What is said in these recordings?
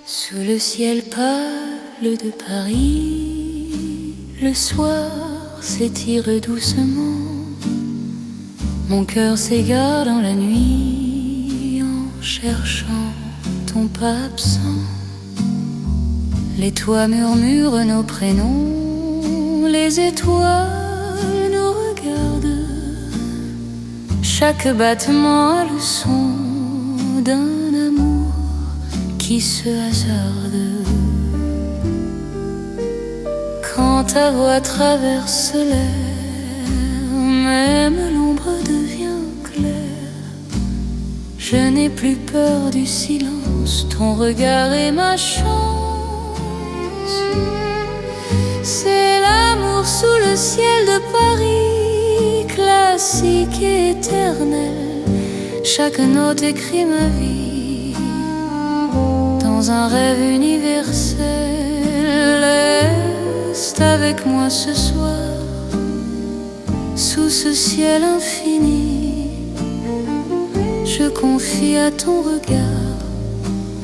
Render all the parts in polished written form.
Sous le ciel pâle de Paris, le soir s'étire doucement. Mon cœur s'égare dans la nuit en cherchant ton pas absent. Les toits murmurent nos prénoms, les étoiles nous regardent. Chaque battement a le son d'un amour qui se hasarde. Quand ta voix traverse l'air, même l'ombre devient claire. Je n'ai plus peur du silence, ton regard est ma chance. C'est l'amour sous le ciel de Paris, classique et éternel. Chaque note écrit ma vie dans un rêve universel. Reste avec moi ce soir, sous ce ciel infini. Je confie à ton regard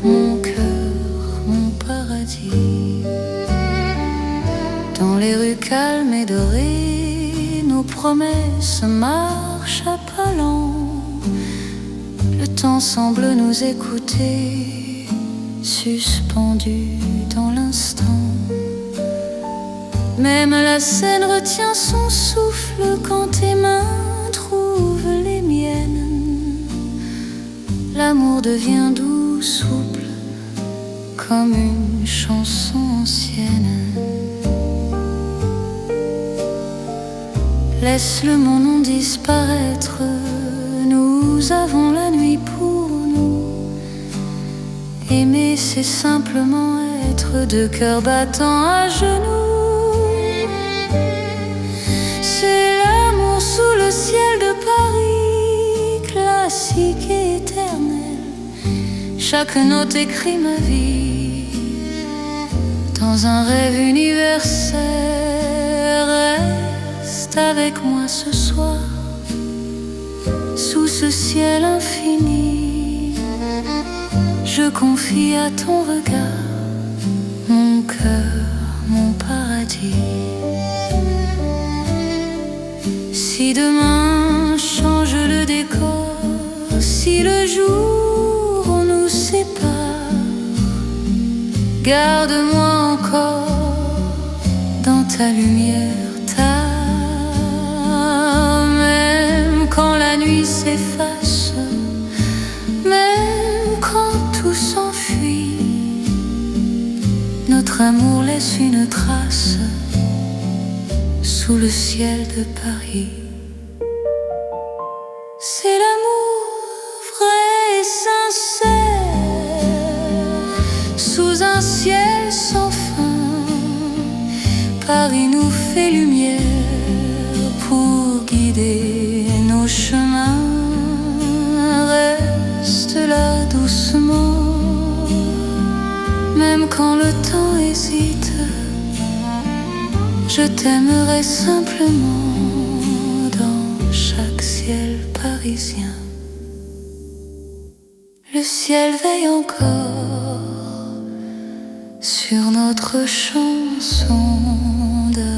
mon cœur, mon paradis. Dans les rues calmes et dorées, nos promesses marchent à pas lents. Le temps semble nous écouter, suspendu dans l'instant. Même la scène retient son souffle quand tes mains trouvent les miennes. L'amour devient doux, souple, comme une chanson ancienne. Laisse le mon nom disparaître, nous avons la nuit pour nous. Aimer, c'est simplement être deux cœurs battants à genoux. C'est l'amour sous le ciel de Paris, classique et éternel. Chaque note écrit ma vie dans un rêve universel. Reste avec moi ce soir, sous ce ciel infini. Je confie à ton regard mon cœur, mon paradis. Si demain change le décor, si le jour nous sépare, garde-moi encore dans ta lumière, même quand la nuit s'efface, même quand tout s'enfuit, notre amour laisse une trace sous le ciel de Paris. C'est l'amour vrai et sincère, sous un ciel sans fin. Paris nous fait lumière pour guider nos chemins. Reste là doucement, même quand le temps hésite. Je t'aimerai simplement dans chaque ciel parisien. Le ciel veille encore sur notre chanson d'amour.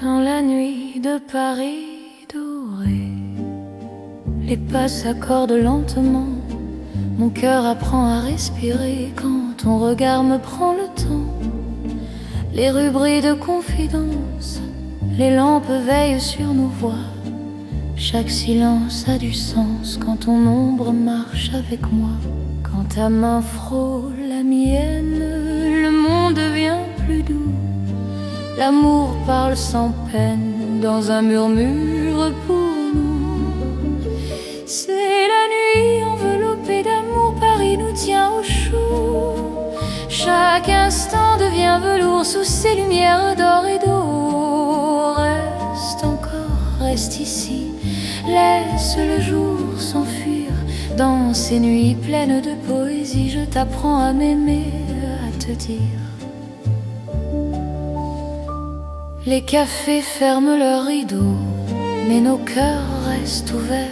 Dans la nuit de Paris doré, les pas s'accordent lentement. Mon cœur apprend à respirer quand ton regard me prend le temps. Les rues brillent de confidence, les lampes veillent sur nos voix. Chaque silence a du sens quand ton ombre marche avec moi. Quand ta main frôle la mienne, le monde devient plus doux. L'amour parle sans peine dans un murmure pour nous. C'est la nuit enveloppée d'amour, Paris nous Chaque instant devient velours sous ces lumières d'or et d'eau. Reste encore, reste ici, laisse le jour s'enfuir. Dans ces nuits pleines de poésie, je t'apprends à m'aimer, à te dire. Les cafés ferment leurs rideaux, mais nos cœurs restent ouverts.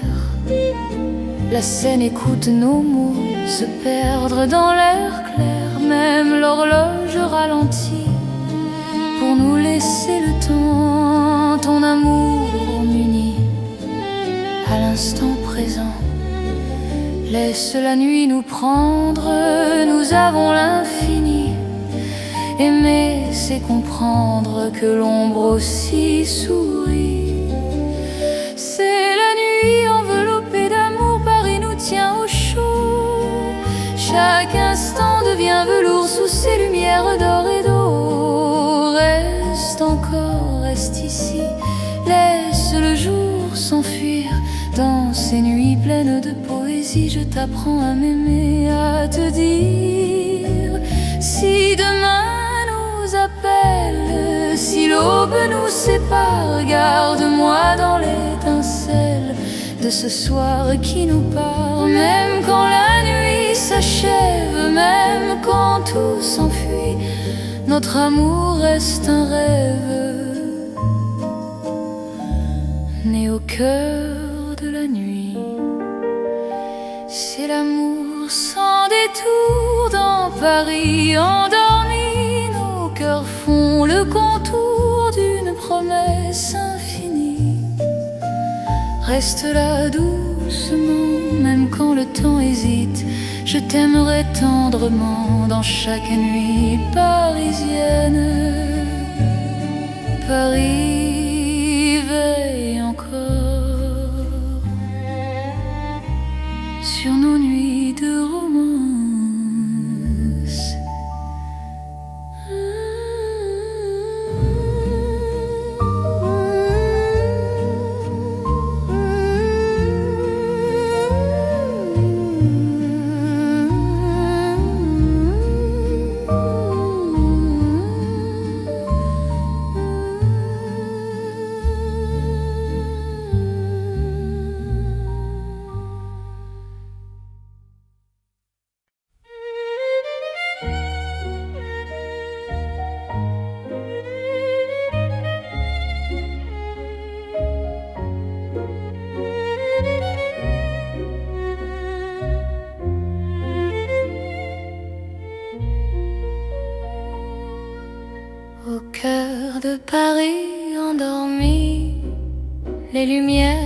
La scène écoute nos mots se perdre dans l'air clair. Même l'horloge ralentit pour nous laisser le temps. Ton amour m'unit à l'instant présent. Laisse la nuit nous prendre, nous avons l'infini. Aimer, c'est comprendre que l'ombre aussi sourit. C'est la nuit enveloppée d'amour, Paris nous tient au chaud. Chaque instant devient velours sous ces lumières d'or et d'eau. Reste encore, reste ici, laisse le jour s'enfuir. Dans ces nuits pleines de poésie, je t'apprends à m'aimer, à te dire. Si demain nous appelle, si l'aube nous sépare, garde-moi dans l'étincelle de ce soir qui nous part. Même quand la nuit s'achève, même quand tout s'enfuit, notre amour reste un rêve né au cœur de la nuit. C'est l'amour sans détour dans Paris endormi. Nos cœurs font le contour d'une promesse infinie. Reste là doucement, même quand le temps hésite. Je t'aimerai tendrement dans chaque nuit parisienne. Paris veille encore sur nos nuits de romance. Au cœur de Paris endormi, les lumières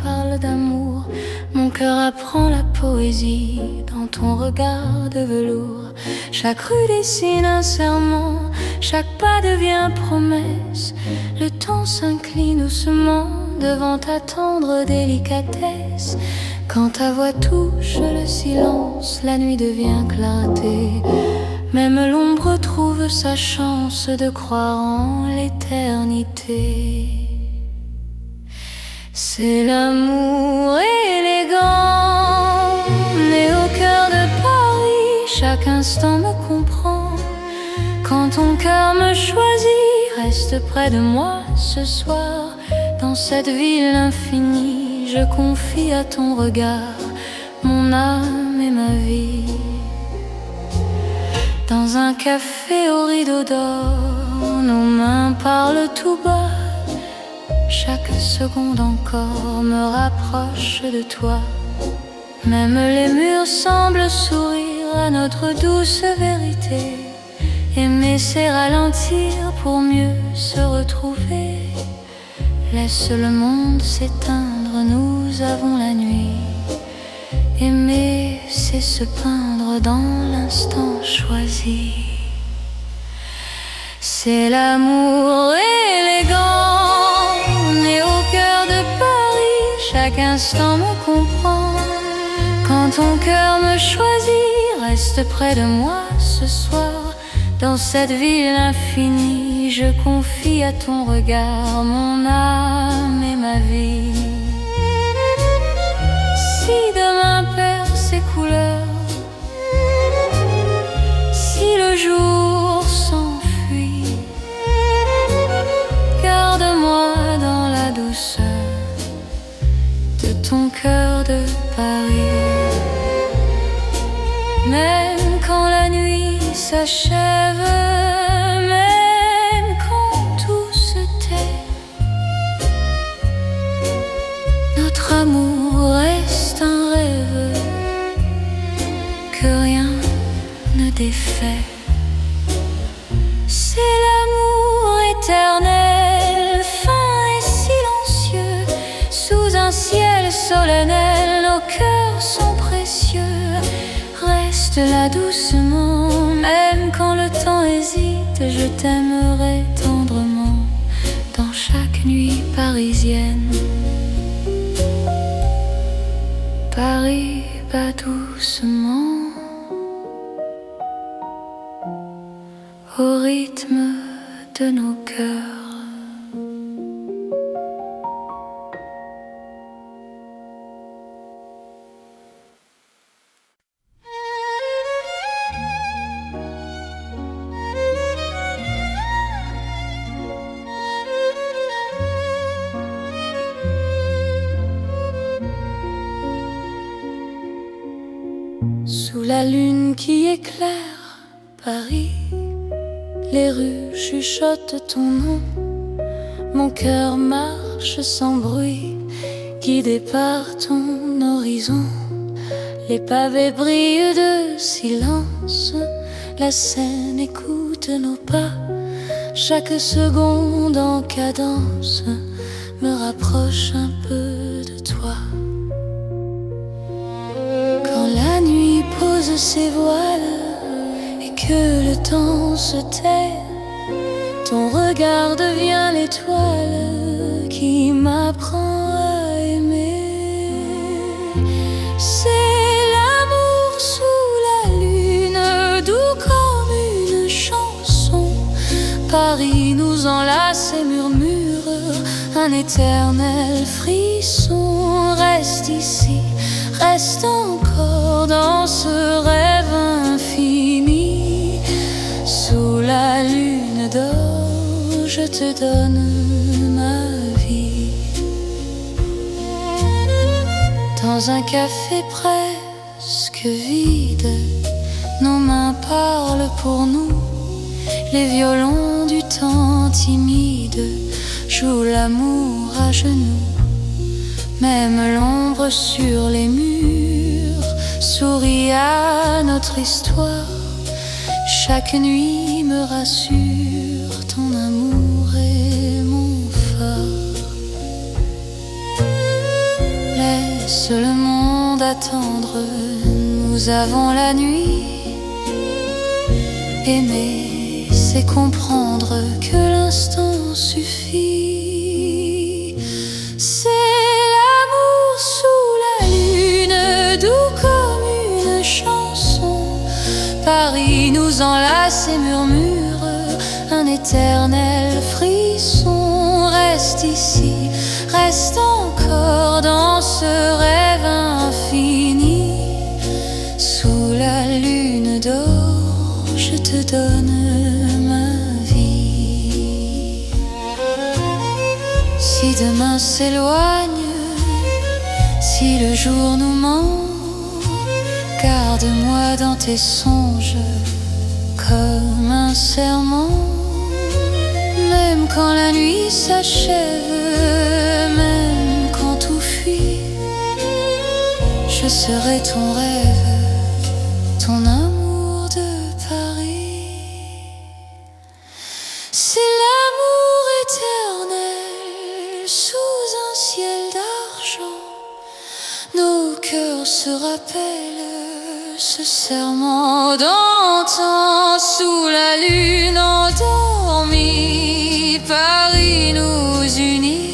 parlent d'amour. Mon cœur apprend la poésie dans ton regard de velours. Chaque rue dessine un serment, chaque pas devient promesse. Le temps s'incline doucement devant ta tendre délicatesse. Quand ta voix touche le silence, la nuit devient clarté. Même l'ombre trouve sa chance de croire en l'éternité. C'est l'amour élégant, né au cœur de Paris. Chaque instant me comprend. Quand ton cœur me choisit, reste près de moi ce soir. Dans cette ville infinie, je confie à ton regard mon âme et ma vie. Dans un café au rideau d'or, nos mains parlent tout bas. Chaque seconde encore me rapproche de toi. Même les murs semblent sourire à notre douce vérité. Aimer, c'est ralentir pour mieux se retrouver. Laisse le monde s'éteindre, nous avons la nuit. Aimer, c'est se peindre dans l'instant choisi. C'est l'amour élégant, né au cœur de Paris. Chaque instant me comprend. Quand ton cœur me choisit, reste près de moi ce soir. Dans cette ville infinie, je confie à ton regard mon âme et ma vie. Si demain perd ses couleurs, si le jour Même quand la nuit s'achève, même quand tout se tait, notre amour reste un rêve que rien ne défait. C'est l'amour éternel, fin et silencieux, sous un ciel solennel, nos cœurs sont précieux. Reste là doucement, même quand le temps hésite, je t'aimerai tendrement dans chaque nuit parisienne. Paris bat doucement au rythme de nos cœurs. Sous la lune qui éclaire Paris, les rues chuchotent ton nom. Mon cœur marche sans bruit, guidé par ton horizon. Les pavés brillent de silence, la Seine écoute nos pas. Chaque seconde en cadence me rapproche un peu de toi. Quand la nuit pose ses voiles et que le temps se tait, ton regard devient l'étoile qui m'apprend à aimer. C'est l'amour sous la lune, doux comme une chanson. Paris nous enlace et murmure un éternel frisson. Reste ici, reste encore dans ce rêve infini. Sous la lune d'or, je te donne ma vie. Dans un café presque vide, nos mains parlent pour nous. Les violons du temps timide jouent l'amour à genoux. Même l'ombre sur les murs sourit à notre histoire. Chaque nuit me rassure, ton amour est mon phare. Laisse le monde attendre, nous avons la nuit. Aimer, c'est comprendre que l'instant suffit. C'est l'amour sous la lune, doux comme une chanson. Paris nous enlace et murmure un éternel frisson. Reste ici, reste encore dans ce rêve infini. Sous la lune d'or, je te donne ma vie. Si demain s'éloigne, si le jour nous ment, garde-moi dans tes songes comme un serment. Même quand la nuit s'achève, même quand tout fuit, je serai ton rêve, ton amour de Paris. C'est l'amour éternel sous un ciel d'argent. Nos cœurs se rappellent ce serment d'antan. Sous la lune endormie, Paris nous unit.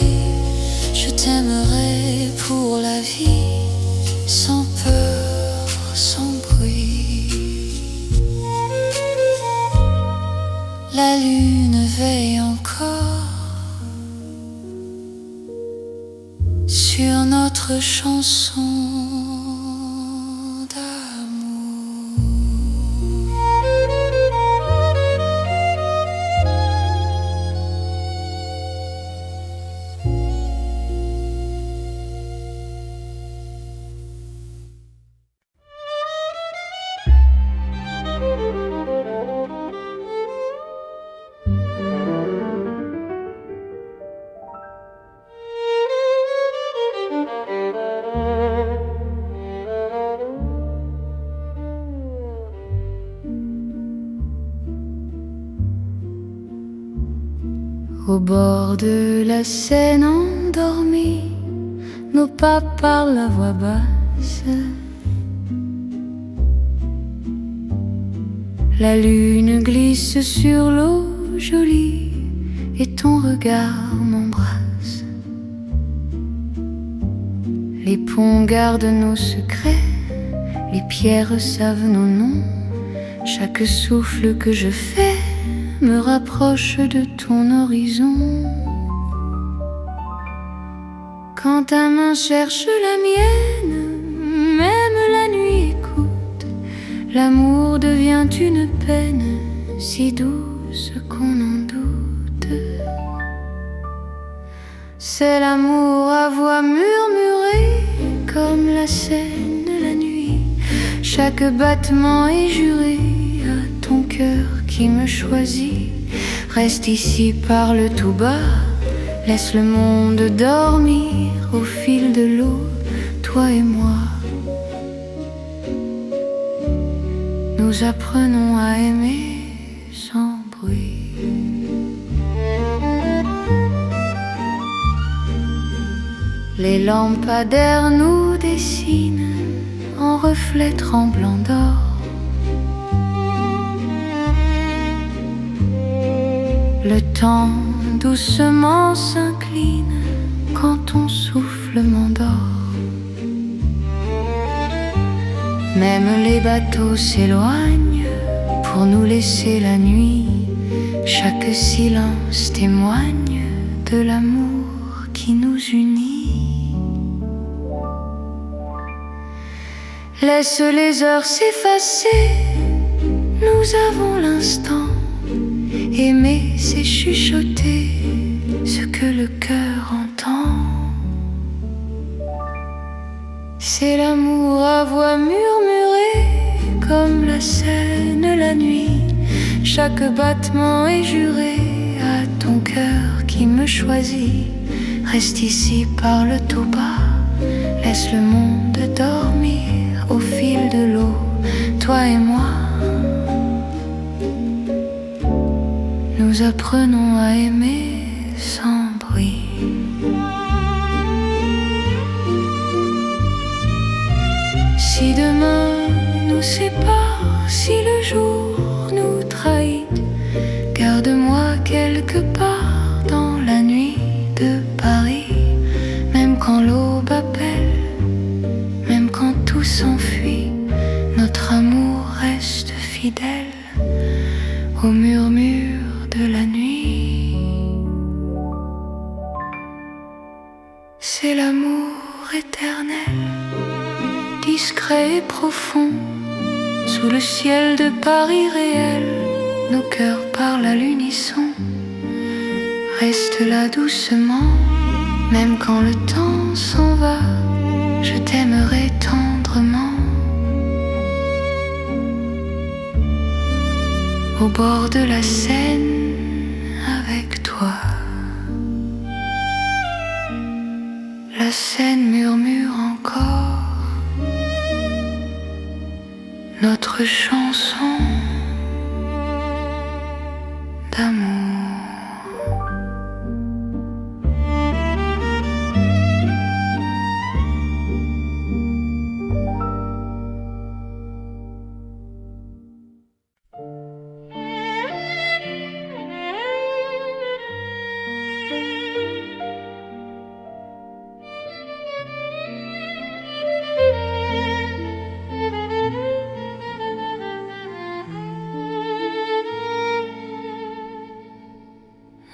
Je t'aimerai pour la vie, sans peur, sans bruit. La lune veille encore sur notre chanson. Au bord de la Seine endormie, nos pas parlent à voix basse. La lune glisse sur l'eau jolie et ton regard m'embrasse. Les ponts gardent nos secrets, les pierres savent nos noms. Chaque souffle que je fais me rapproche de ton horizon. Quand ta main cherche la mienne, même la nuit écoute. L'amour devient une peine si douce qu'on en doute. C'est l'amour à voix murmurée comme la Seine la nuit. Chaque battement est juré à ton cœur qui me choisit. Reste ici, parle tout bas, laisse le monde dormir au fil de l'eau, toi et moi. Nous apprenons à aimer sans bruit. Les lampadaires nous dessinent en reflets tremblants d'or. Le temps doucement s'incline quand ton souffle m'endort. Même les bateaux s'éloignent pour nous laisser la nuit. Chaque silence témoigne de l'amour qui nous unit. Laisse les heures s'effacer, nous avons l'instant. Aimer, c'est chuchoter ce que le cœur entend. C'est l'amour à voix murmurée comme la Seine la nuit. Chaque battement est juré à ton cœur qui me choisit. Reste ici, parle tout bas, laisse le monde dormir au fil de l'eau, toi et moi. Nous apprenons à aimer sans bruit. Si demain nous sépare, si le jour nous trahit, garde-moi quelque part dans la nuit de Paris. Même quand l'aube appelle, même quand tout s'enfuit, notre amour reste fidèle au murmure de la nuit. C'est l'amour éternel, discret et profond. Sous le ciel de Paris réel, nos cœurs parlent à l'unisson. Reste là doucement, même quand le temps s'en va, je t'aimerai tendrement. Au bord de la Seine avec toi. La Seine murmure encore notre chanson d'amour.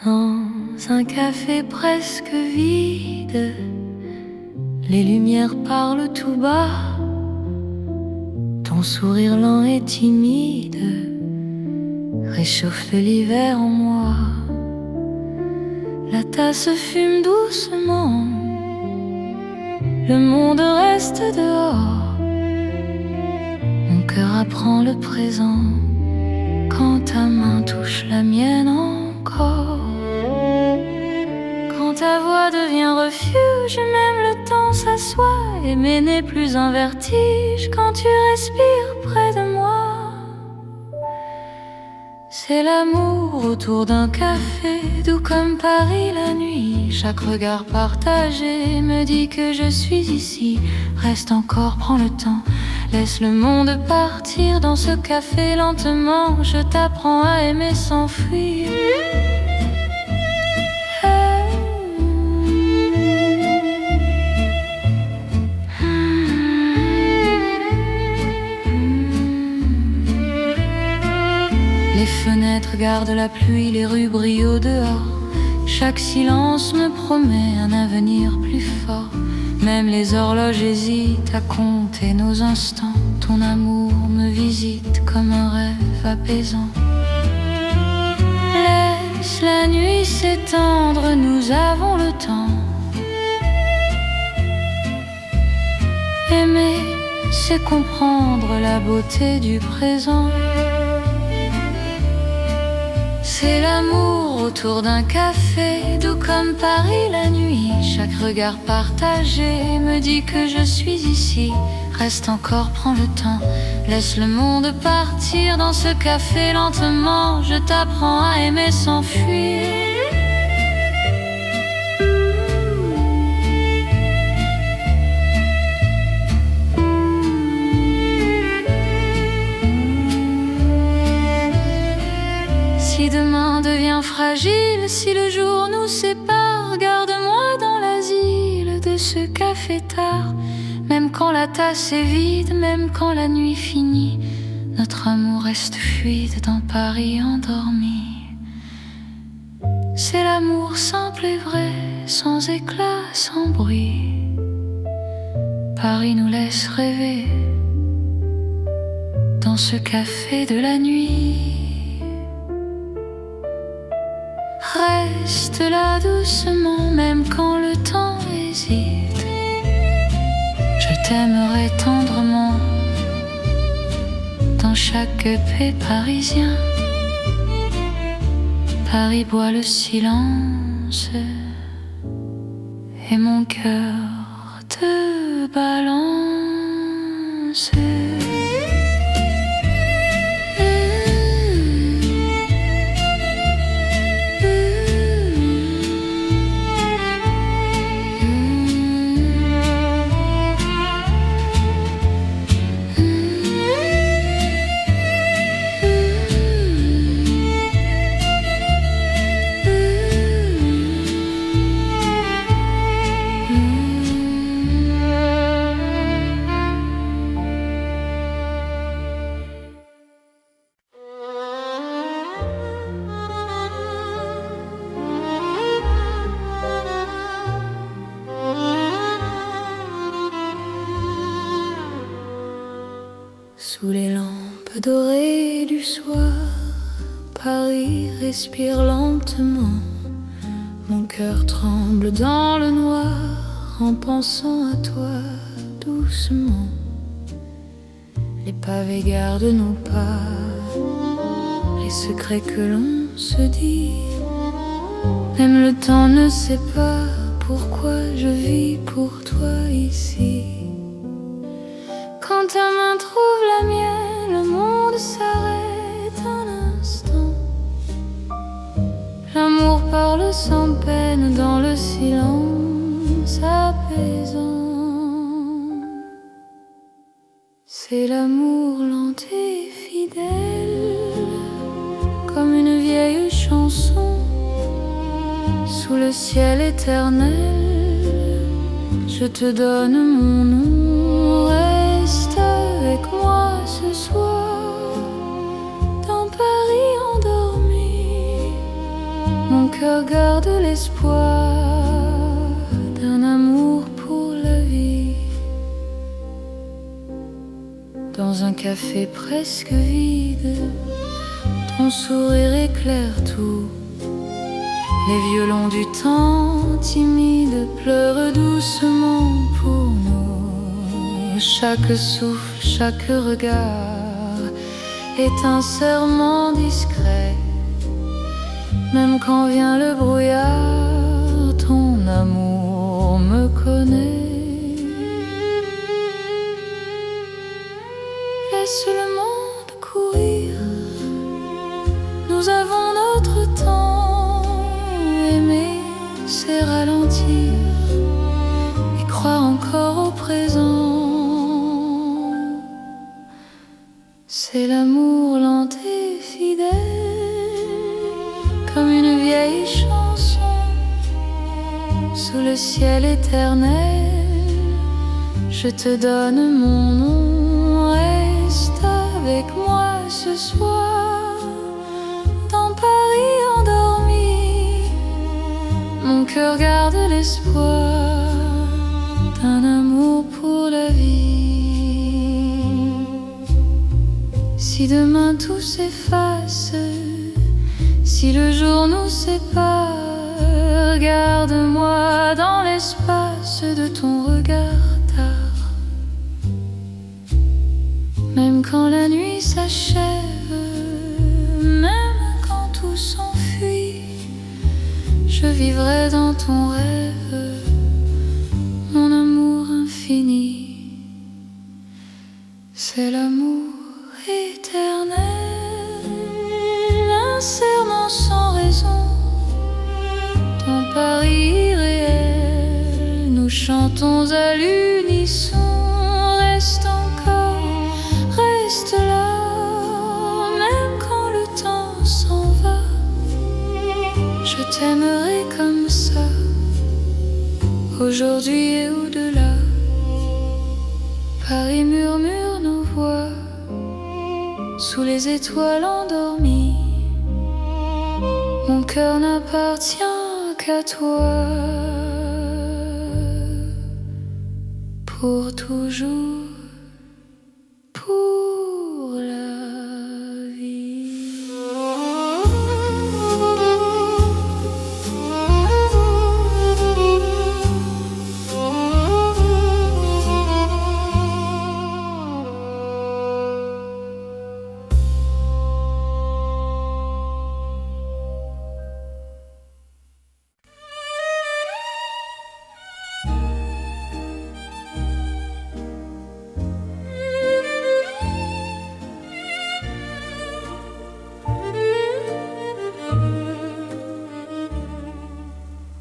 Dans un café presque vide, les lumières parlent tout bas. Ton sourire lent et timide réchauffe l'hiver en moi. La tasse fume doucement, le monde reste dehors. Mon cœur apprend le présent quand ta main touche la mienne encore. Quand ta voix devient refuge, même le temps s'assoit. Aimer n'est plus un vertige quand tu respires près de moi. C'est l'amour autour d'un café, doux comme Paris la nuit. Chaque regard partagé me dit que je suis ici. Reste encore, prends le temps, laisse le monde partir dans ce café lentement. Je t'apprends à aimer sans fuir. Les fenêtres gardent la pluie, les rues brillent au dehors. Chaque silence me promet un avenir plus fort. Même les horloges hésitent à compter nos instants. Ton amour me visite comme un rêve apaisant. Laisse la nuit s'étendre, nous avons le temps. Aimer, c'est comprendre la beauté du présent. C'est l'amour autour d'un café, doux comme Paris la nuit. Chaque regard partagé me dit que je suis ici. Reste encore, prends le temps, laisse le monde partir dans ce café lentement. Je t'apprends à aimer sans fuir. Si demain devient fragile, si le jour nous sépare, garde-moi dans l'asile de ce café tard. Même quand la tasse est vide, même quand la nuit finit, notre amour reste fluide dans Paris endormi. C'est l'amour simple et vrai, sans éclat, sans bruit. Paris nous laisse rêver dans ce café de la nuit. Reste là doucement, même quand le temps hésite. Je t'aimerai tendrement dans chaque paix parisien. Paris boit le silence et mon cœur te balance. Sous les lampes dorées du soir, Paris respire lentement. Mon cœur tremble dans le noir en pensant à toi doucement. Les pavés gardent nos pas, les secrets que l'on se dit. Même le temps ne sait pas pourquoi je vis pour toi ici. Quand ta main trouve la mienne, le monde s'arrête un instant. L'amour parle sans peine dans le silence apaisant. C'est l'amour lent et fidèle, comme une vieille chanson. Sous le ciel éternel, je te donne mon nom. Reste avec moi ce soir, dans Paris endormi. Mon cœur garde l'espoir d'un amour pour la vie. Dans un café presque vide, ton sourire éclaire tout. Les violons du temps timide pleurent doucement pour nous. Chaque souffle, chaque regard est un serment discret. Même quand vient le brouillard, ton amour me connaît. Laisse le monde courir, nous amour lent et fidèle, comme une vieille chanson sous le ciel éternel. Je te donne mon nom, reste avec moi ce soir. Dans Paris endormi, mon cœur garde l'espoir d'un amour pour la vie. Si demain tout s'efface, si le jour nous sépare, garde-moi dans l'espace de ton regard tard. Même quand la nuit s'achève, même quand tout s'enfuit, je vivrai dans ton rêve, mon amour infini. C'est l'amour éternel, un serment sans raison. Dans Paris irréel, nous chantons à l'unisson. Reste encore, reste là, même quand le temps s'en va. Je t'aimerai comme ça, aujourd'hui et au-delà. Paris murmure nos voix sous les étoiles endormies. Mon cœur n'appartient qu'à toi, pour toujours, pour la vie.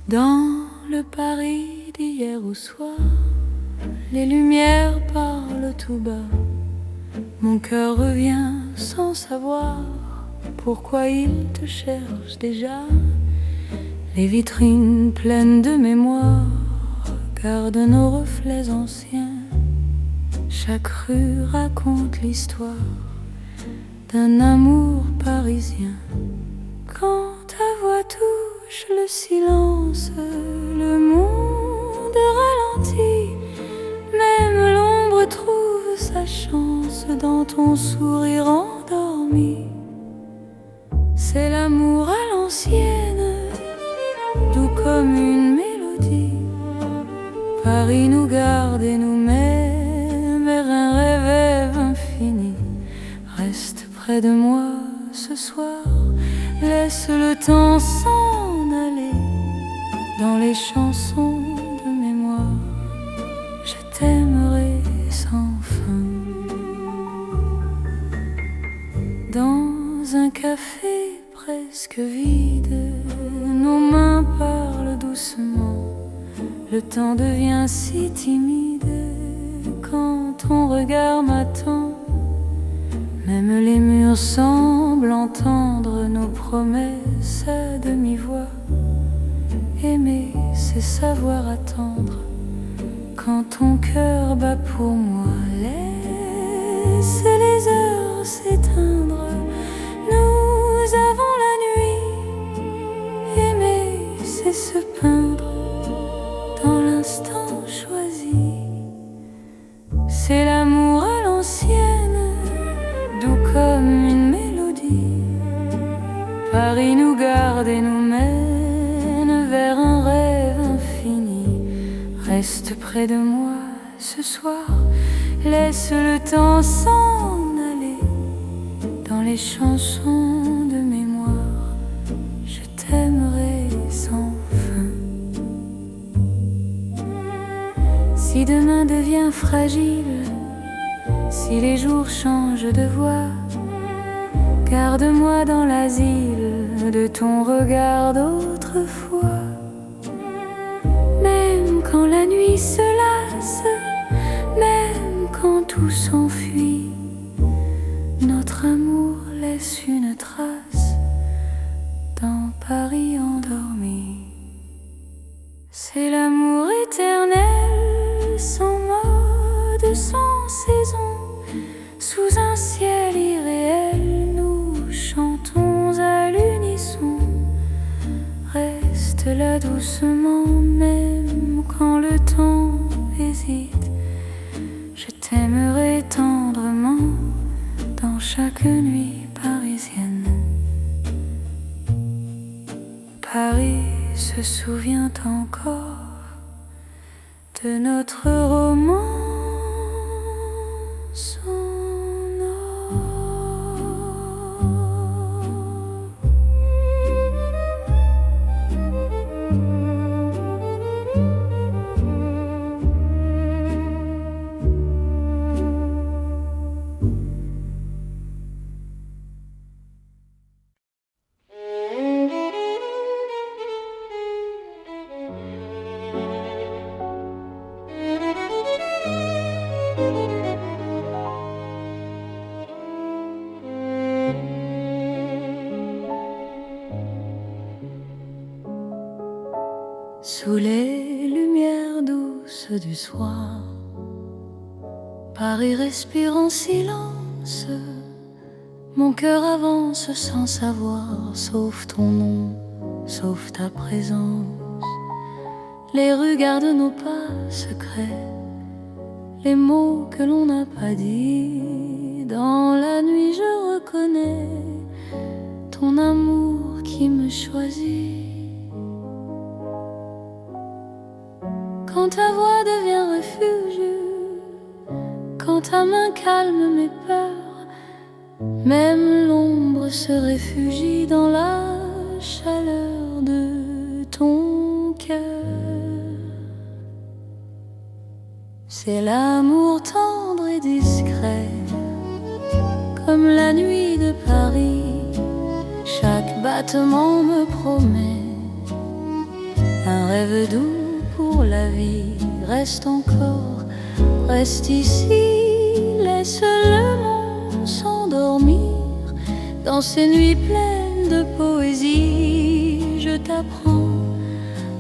Dans le Paris d'hier au soir, les lumières parlent tout bas. Mon cœur revient sans savoir pourquoi il te cherche déjà. Les vitrines pleines de mémoire gardent nos reflets anciens. Chaque rue raconte l'histoire d'un amour parisien. Quand ta voix touche le silence, le monde ralentit. Même l'ombre trouve sa chance dans ton sourire endormi. C'est l'amour à l'ancienne, doux comme une mélodie. Paris nous garde et nous met vers un rêve infini. Reste près de moi ce soir, laisse le temps s'en aller. Dans les chansons de mémoire, je t'aimerai sans fin. Dans un café presque vide, nos mains parlent doucement. Le temps devient si timide quand ton regard m'attend. Même les murs semblent entendre nos promesses à demi-voix. Aimer, c'est savoir attendre quand ton cœur bat pour moi. Laisse les heures s'éteindre, nous avons la nuit. Aimer, c'est se peindre dans l'instant choisi. C'est l'amour à l'ancienne, doux comme une mélodie. Paris nous garde et nous mène vers un rêve infini. Reste près de moi ce soir, laisse le temps s'en aller. Dans les chansons de mémoire, je t'aimerai sans fin. Si demain devient fragile, si les jours changent de voix, garde-moi dans l'asile de ton regard d'autrefois. Même quand la nuit se lasse, même quand tout s'enfuit, notre amour nuit parisienne. Paris se souvient encore de notre romance en or. Sous les lumières douces du soir, Paris respire en silence. Mon cœur avance sans savoir, sauf ton nom, sauf ta présence. Les rues gardent nos pas secrets, les mots que l'on n'a pas dit. Dans la nuit je reconnais ton amour qui me choisit. Quand ta voix devient refuge, quand ta main calme mes peurs, même l'ombre se réfugie dans la chaleur de ton cœur. C'est l'amour tendre et discret, comme la nuit de Paris. Chaque battement me promet un rêve doux pour la vie. Reste encore, reste ici, laisse le monde s'endormir. Dans ces nuits pleines de poésie, je t'apprends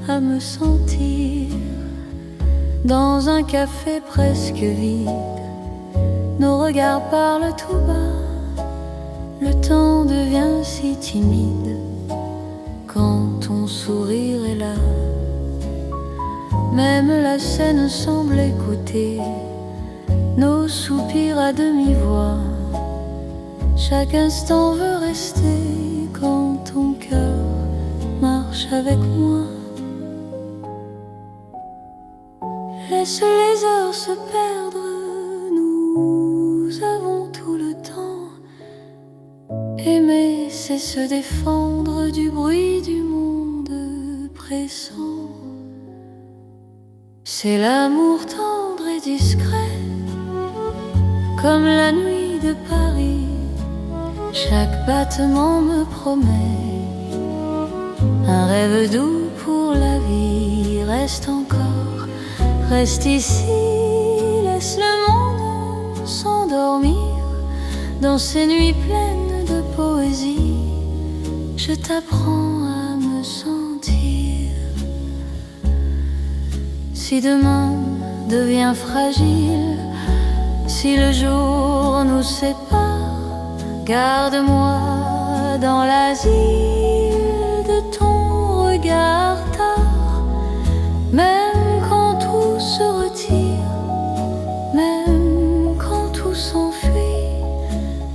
à me sentir. Dans un café presque vide, nos regards parlent tout bas. Le temps devient si timide quand ton sourire est là. Même la scène semble écouter nos soupirs à demi-voix. Chaque instant veut rester quand ton cœur marche avec moi. Laisse les heures se perdre, nous avons tout le temps. Aimer, c'est se défendre du bruit du monde pressant. C'est l'amour tendre et discret, comme la nuit de Paris. Chaque battement me promet un rêve doux pour la vie. Reste encore, reste ici, laisse le monde s'endormir. Dans ces nuits pleines de poésie, je t'apprends à me sentir. Si demain devient fragile, si le jour nous sépare, garde-moi dans l'asile de ton regard tard. Même quand tout se retire, même quand tout s'enfuit,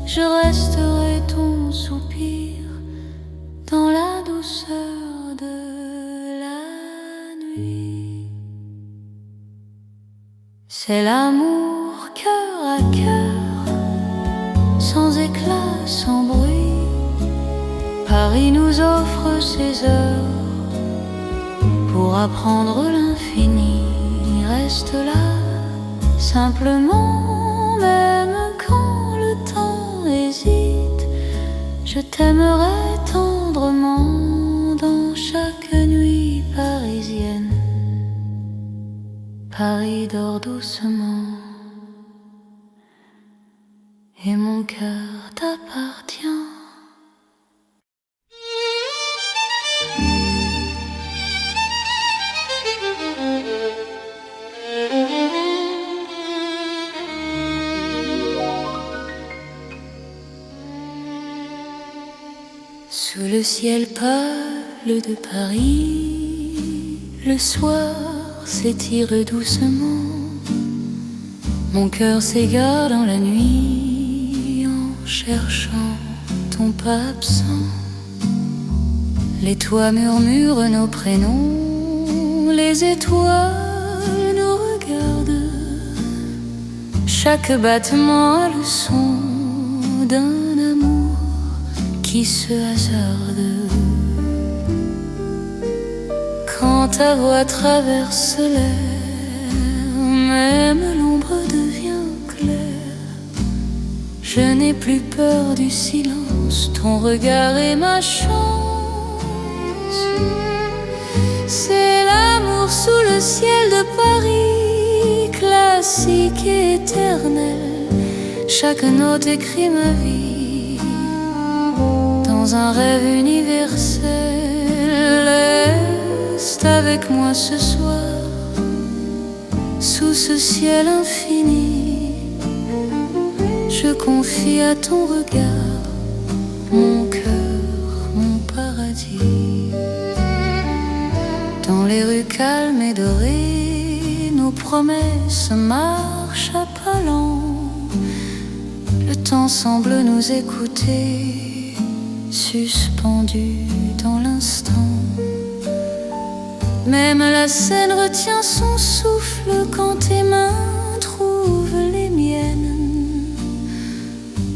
je resterai ton soupir dans la douceur de la nuit. C'est l'amour cœur à cœur, sans éclat, sans bruit. Paris nous offre ses heures pour apprendre l'infini. Reste là, simplement, même quand le temps hésite. Je t'aimerai tendrement dans chaque nuit parisienne. Paris dort doucement et mon cœur t'appartient. Sous le ciel pâle de Paris, le soir s'étire doucement. Mon cœur s'égare dans la nuit en cherchant ton pas absent. Les toits murmurent nos prénoms, les étoiles nous regardent. Chaque battement a le son d'un amour qui se hasarde. Quand ta voix traverse l'air, même l'ombre devient claire. Je n'ai plus peur du silence, ton regard est ma chance. C'est l'amour sous le ciel de Paris, classique et éternel. Chaque note écrit ma vie dans un rêve universel. Reste avec moi ce soir, sous ce ciel infini. Je confie à ton regard mon cœur, mon paradis. Dans les rues calmes et dorées, nos promesses marchent à pas lents. Le temps semble nous écouter, suspendu dans l'instant. Même la scène retient son souffle quand tes mains trouvent les miennes.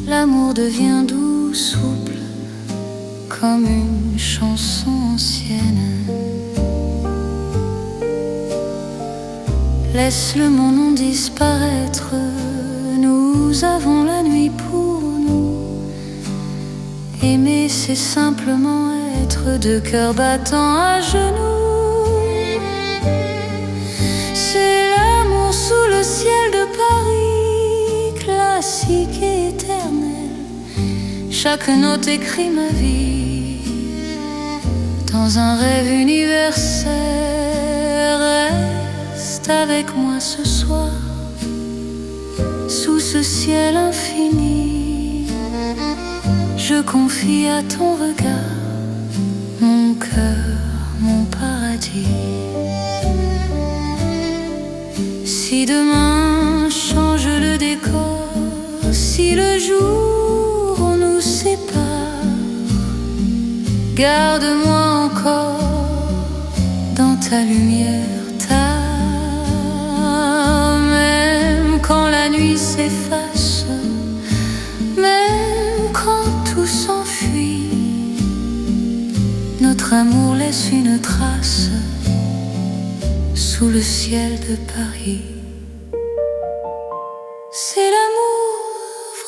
L'amour devient doux, souple, comme une chanson ancienne. Laisse le mon nom disparaître, nous avons la nuit pour nous. Aimer, c'est simplement être deux cœurs battants à genoux. C'est l'amour sous le ciel de Paris, classique et éternel. Chaque note écrit ma vie dans un rêve universel. Reste avec moi ce soir, sous ce ciel infini. Je confie à ton regard mon cœur, mon paradis. Si demain change le décor, si le jour nous sépare, garde-moi encore dans ta lumière. Même quand la nuit s'efface, même quand tout s'enfuit, notre amour laisse une trace sous le ciel de Paris. C'est l'amour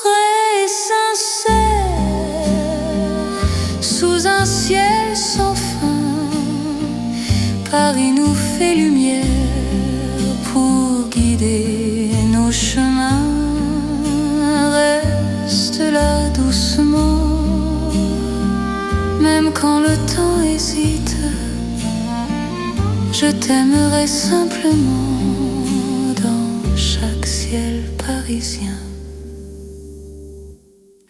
vrai et sincère, sous un ciel sans fin. Paris nous fait lumière pour guider nos chemins. Reste là doucement, même quand le temps hésite. Je t'aimerai simplement dans chaque ciel parisien.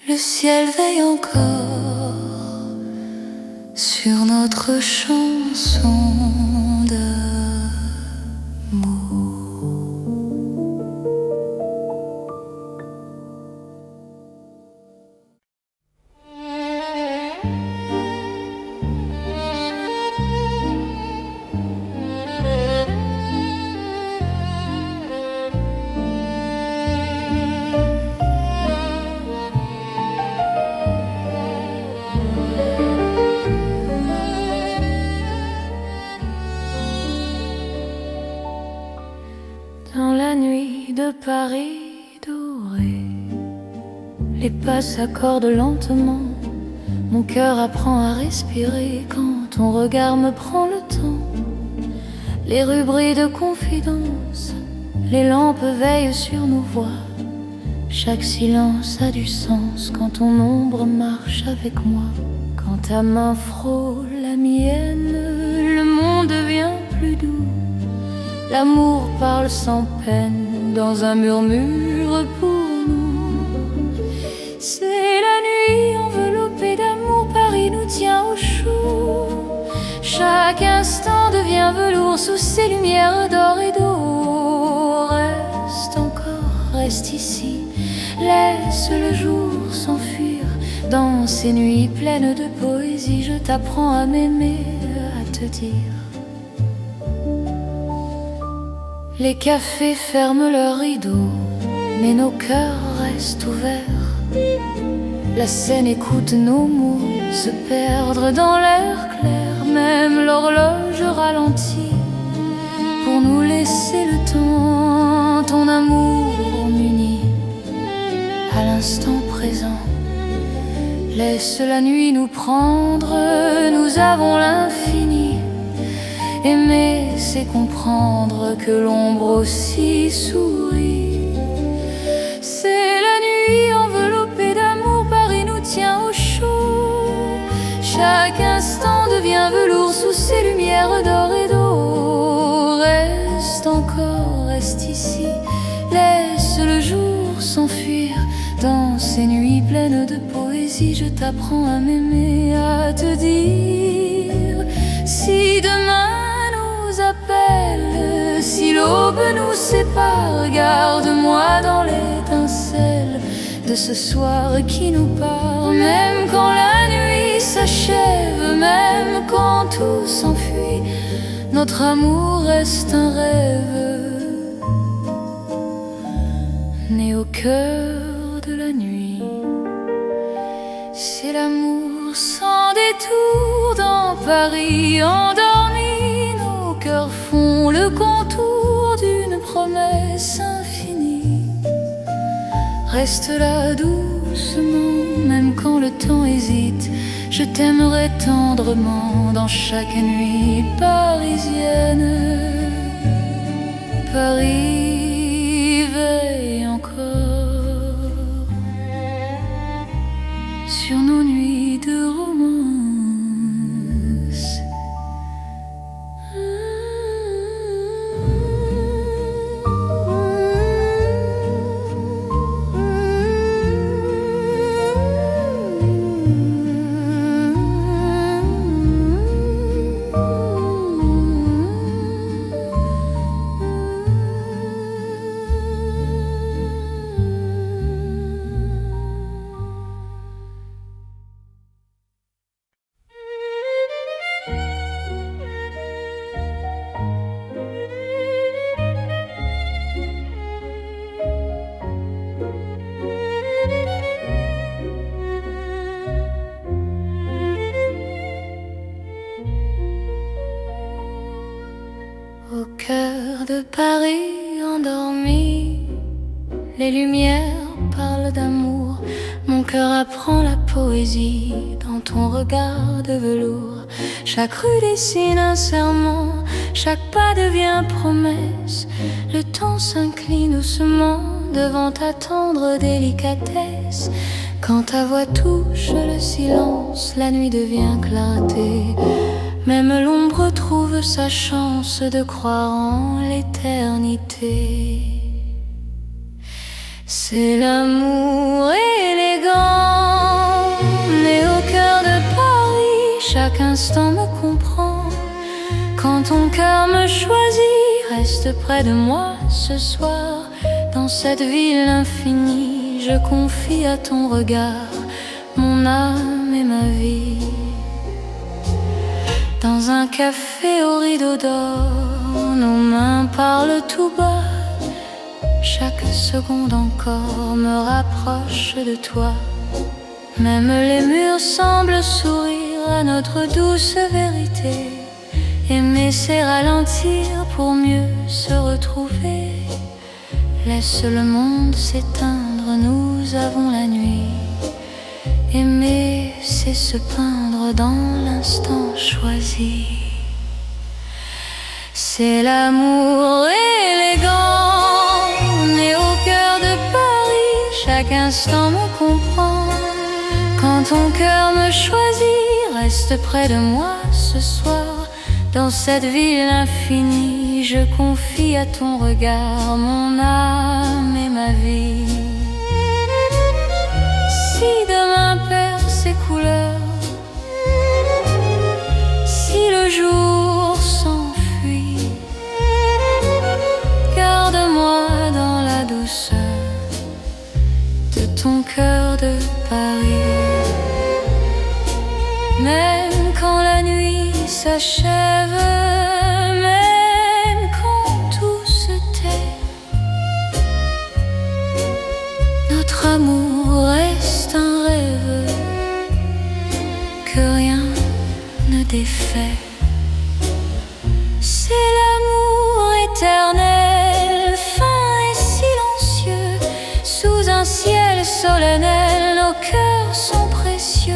Le ciel veille encore sur notre chanson d'amour. Dans la nuit de Paris doré, les pas s'accordent lentement. Mon cœur apprend à respirer quand ton regard me prend le temps. Les rues brillent de confidence, les lampes veillent sur nos voix. Chaque silence a du sens quand ton ombre marche avec moi. Quand ta main frôle la mienne, le monde devient plus doux. L'amour parle sans peine dans un murmure pour nous. C'est la nuit enveloppée d'amour, Paris nous tient au chaud. Chaque instant devient velours sous ces lumières d'or et d'eau. Reste encore, reste ici, laisse le jour s'enfuir. Dans ces nuits pleines de poésie, je t'apprends à m'aimer, à te dire. Les cafés ferment leurs rideaux, mais nos cœurs restent ouverts. La scène écoute nos mots se perdre dans l'air clair. Même l'horloge ralentit pour nous laisser le temps. Ton amour m'unit à l'instant présent. Laisse la nuit nous prendre, nous avons l'infini. Aimer, c'est comprendre que l'ombre aussi sourit. C'est la nuit enveloppée d'amour, Paris nous tient au chaud. Chaque instant devient velours sous ces lumières d'or et d'eau. Reste encore, reste ici, laisse le jour s'enfuir. Dans ces nuits pleines de poésie, je t'apprends à m'aimer, à te dire. Si demain nous appelle, si l'aube nous sépare, garde-moi dans l'étincelle de ce soir qui nous part. Même quand la nuit s'achève, même quand tout s'enfuit, notre amour reste un rêve né au cœur de la nuit. C'est l'amour sans détour dans Paris endormi. Nos cœurs font le contour d'une promesse infinie. Reste là doucement, même quand le temps hésite. Je t'aimerai tendrement dans chaque nuit parisienne. Paris veille encore sur nos nuits de romance. Au cœur de Paris endormi, les lumières parlent d'amour. Mon cœur apprend la poésie dans ton regard de velours. Chaque rue dessine un serment, chaque pas devient promesse. Le temps s'incline doucement devant ta tendre délicatesse. Quand ta voix touche le silence, la nuit devient clarté. Même l'ombre trouve sa chance de croire en l'éternité. C'est l'amour élégant, né au cœur de Paris. Chaque instant me comprend. Quand ton cœur me choisit, reste près de moi ce soir. Dans cette ville infinie, je confie à ton regard mon âme et ma vie. Dans un café au rideau d'or, nos mains parlent tout bas. Chaque seconde encore me rapproche de toi. Même les murs semblent sourire à notre douce vérité. Aimer, c'est ralentir pour mieux se retrouver. Laisse le monde s'éteindre, nous avons la nuit. Aimer, c'est se peindre dans l'instant choisi. C'est l'amour élégant, né au cœur de Paris. Chaque instant me comprend. Quand ton cœur me choisit, reste près de moi ce soir. Dans cette ville infinie, je confie à ton regard mon âme et ma vie. Si demain perd ses couleurs, si le jour s'enfuit, garde-moi dans la douceur de ton cœur de Paris. s'achève, même quand tout se tait. Notre amour reste un rêve que rien ne défait. C'est l'amour éternel, fin et silencieux, sous un ciel solennel, nos cœurs sont précieux.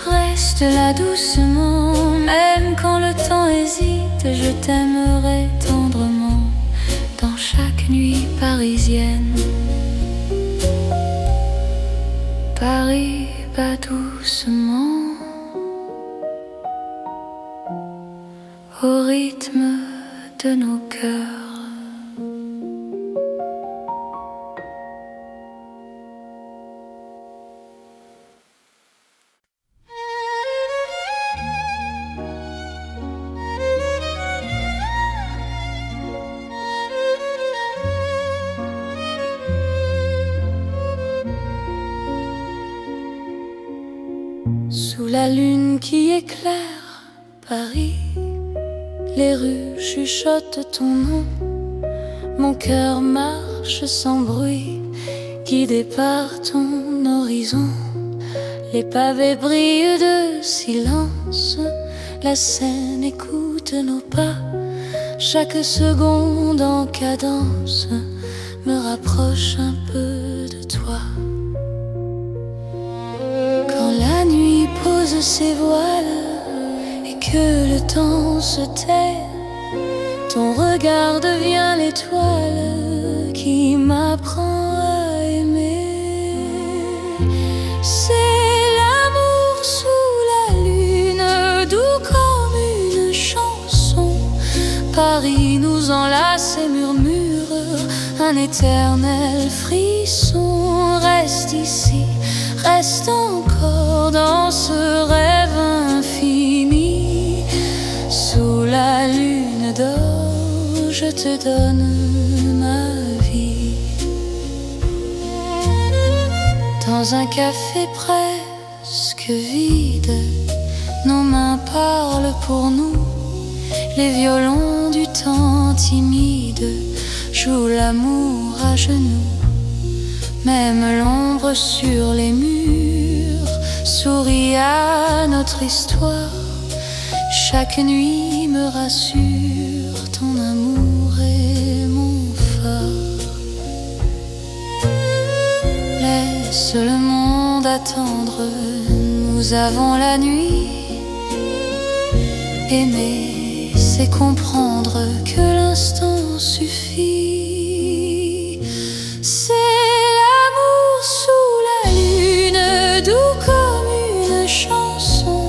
Reste là doucement, même quand le temps hésite, je t'aimerai tendrement dans chaque nuit parisienne. Paris bat doucement au rythme de nos cœurs. Sous la lune qui éclaire Paris, les rues chuchotent ton nom. Mon cœur marche sans bruit, guidé par ton horizon. Les pavés brillent de silence, la Seine écoute nos pas. Chaque seconde en cadence me rapproche un peu de toi. Quand la nuit pose ses voiles et que le temps se tait, ton regard devient l'étoile qui m'apprend à aimer. C'est l'amour sous la lune, doux comme une chanson. Paris nous enlace et murmure un éternel frisson. Reste ici, reste encore dans ce rêve infini. Sous la lune d'or, je te donne ma vie. Dans un café presque vide, nos mains parlent pour nous. Les violons du temps timide jouent l'amour à genoux. Même l'ombre sur les murs sourit à notre histoire. Chaque nuit me rassure, ton amour est mon phare. Laisse le monde attendre, nous avons la nuit. Aimer, c'est comprendre que l'instant suffit. C'est l'amour sous la lune, doux comme une chanson.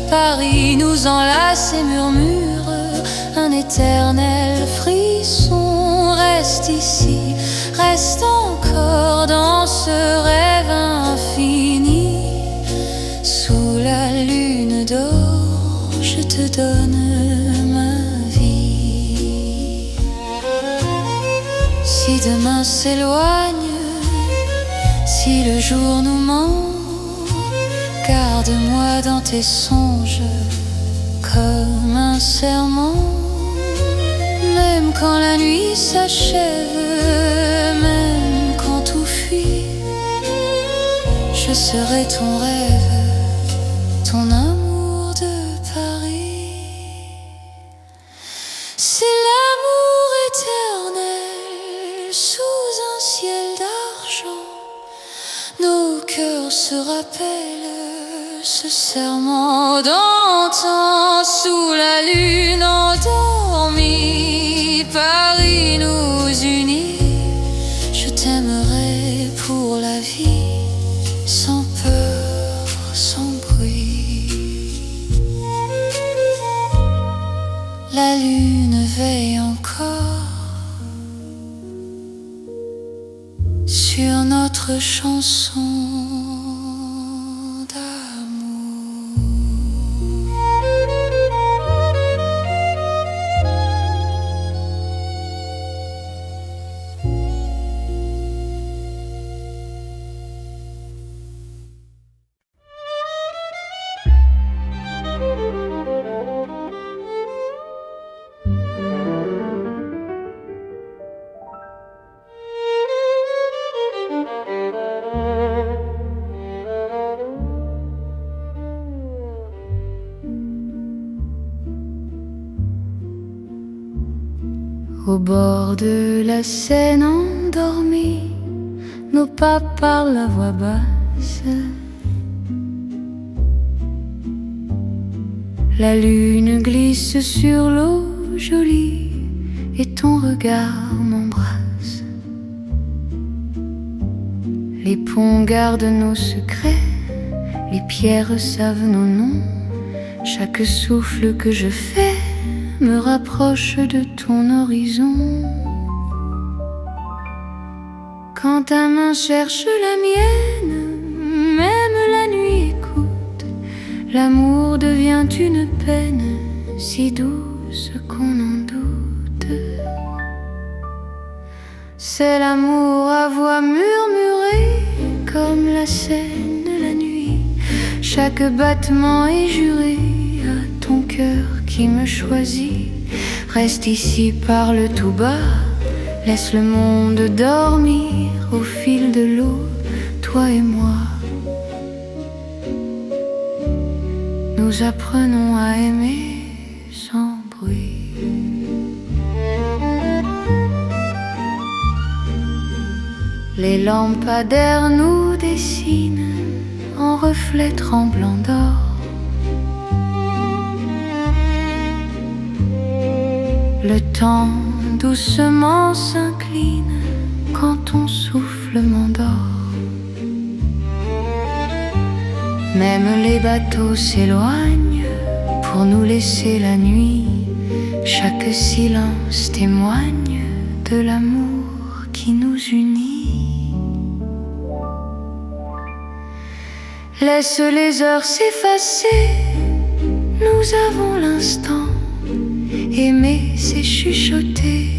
Paris nous enlace et murmure un éternel frisson. Reste ici, reste encore dans ce rêve infini. Sous la lune d'or, je te donne ma vie. Si demain s'éloigne, si le jour nous ment, garde-moi dans tes songes comme un serment. Même quand la nuit s'achève, même quand tout fuit, je serai ton rêve, ton amour de Paris. C'est l'amour éternel sous un ciel d'argent. Nos cœurs se rappellent ce serment d'antan. Sous la lune endormie, Paris nous unit. Je t'aimerai pour la vie, sans peur, sans bruit. La lune veille encore sur notre chanson. Au bord de la Seine endormis, nos pas parlent à voix basse. La lune glisse sur l'eau jolie et ton regard m'embrasse. Les ponts gardent nos secrets, les pierres savent nos noms. Chaque souffle que je fais me rapproche de ton horizon. Quand ta main cherche la mienne, même la nuit écoute. L'amour devient une peine si douce qu'on en doute. C'est l'amour à voix murmurée comme la Seine la nuit. Chaque battement est juré à ton cœur qui me choisit. Reste ici, parle tout bas, laisse le monde dormir au fil de l'eau, toi et moi. Nous apprenons à aimer sans bruit. Les lampadaires nous dessinent en reflets tremblants d'or. Le temps doucement s'incline quand ton souffle m'endort. Même les bateaux s'éloignent pour nous laisser la nuit. Chaque silence témoigne de l'amour qui nous unit. Laisse les heures s'effacer, nous avons l'instant. Aimer, c'est chuchoter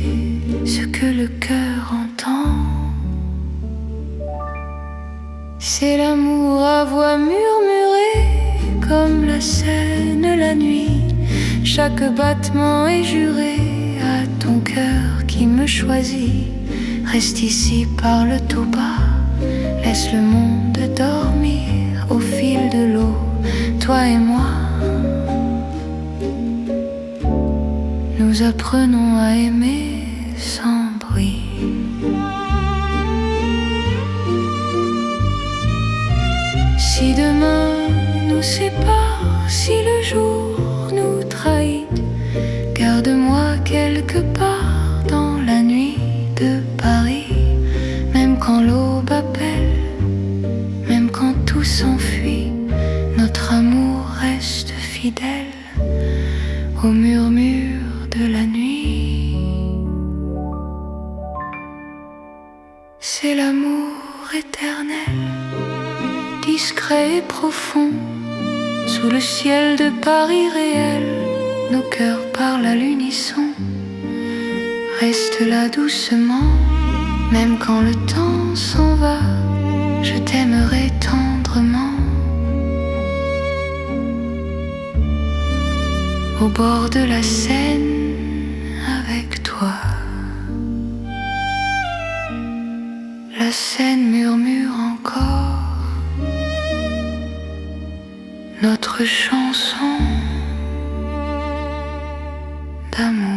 ce que le cœur entend. C'est l'amour à voix murmurée comme la Seine la nuit. Chaque battement est juré à ton cœur qui me choisit. Reste ici, parle tout bas, laisse le monde dormir au fil de l'eau, toi et moi. Nous apprenons à aimer sans bruit. Si demain nous sépare, si le jour nous trahit, garde-moi quelque part dans la nuit de Paris. Même quand l'aube appelle, même quand tout s'enfuit, notre amour reste fidèle au murmure de la nuit. C'est l'amour éternel, discret et profond. Sous le ciel de Paris réel, nos cœurs parlent à l'unisson. Reste là doucement, même quand le temps s'en va, je t'aimerai tendrement. Au bord de la Seine avec toi. La Seine murmure encore notre chanson d'amour.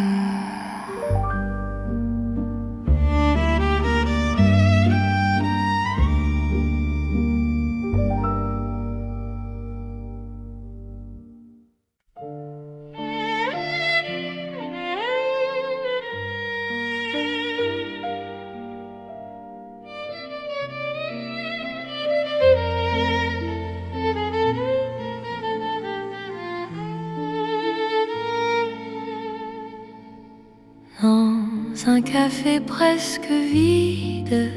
Dans un café presque vide,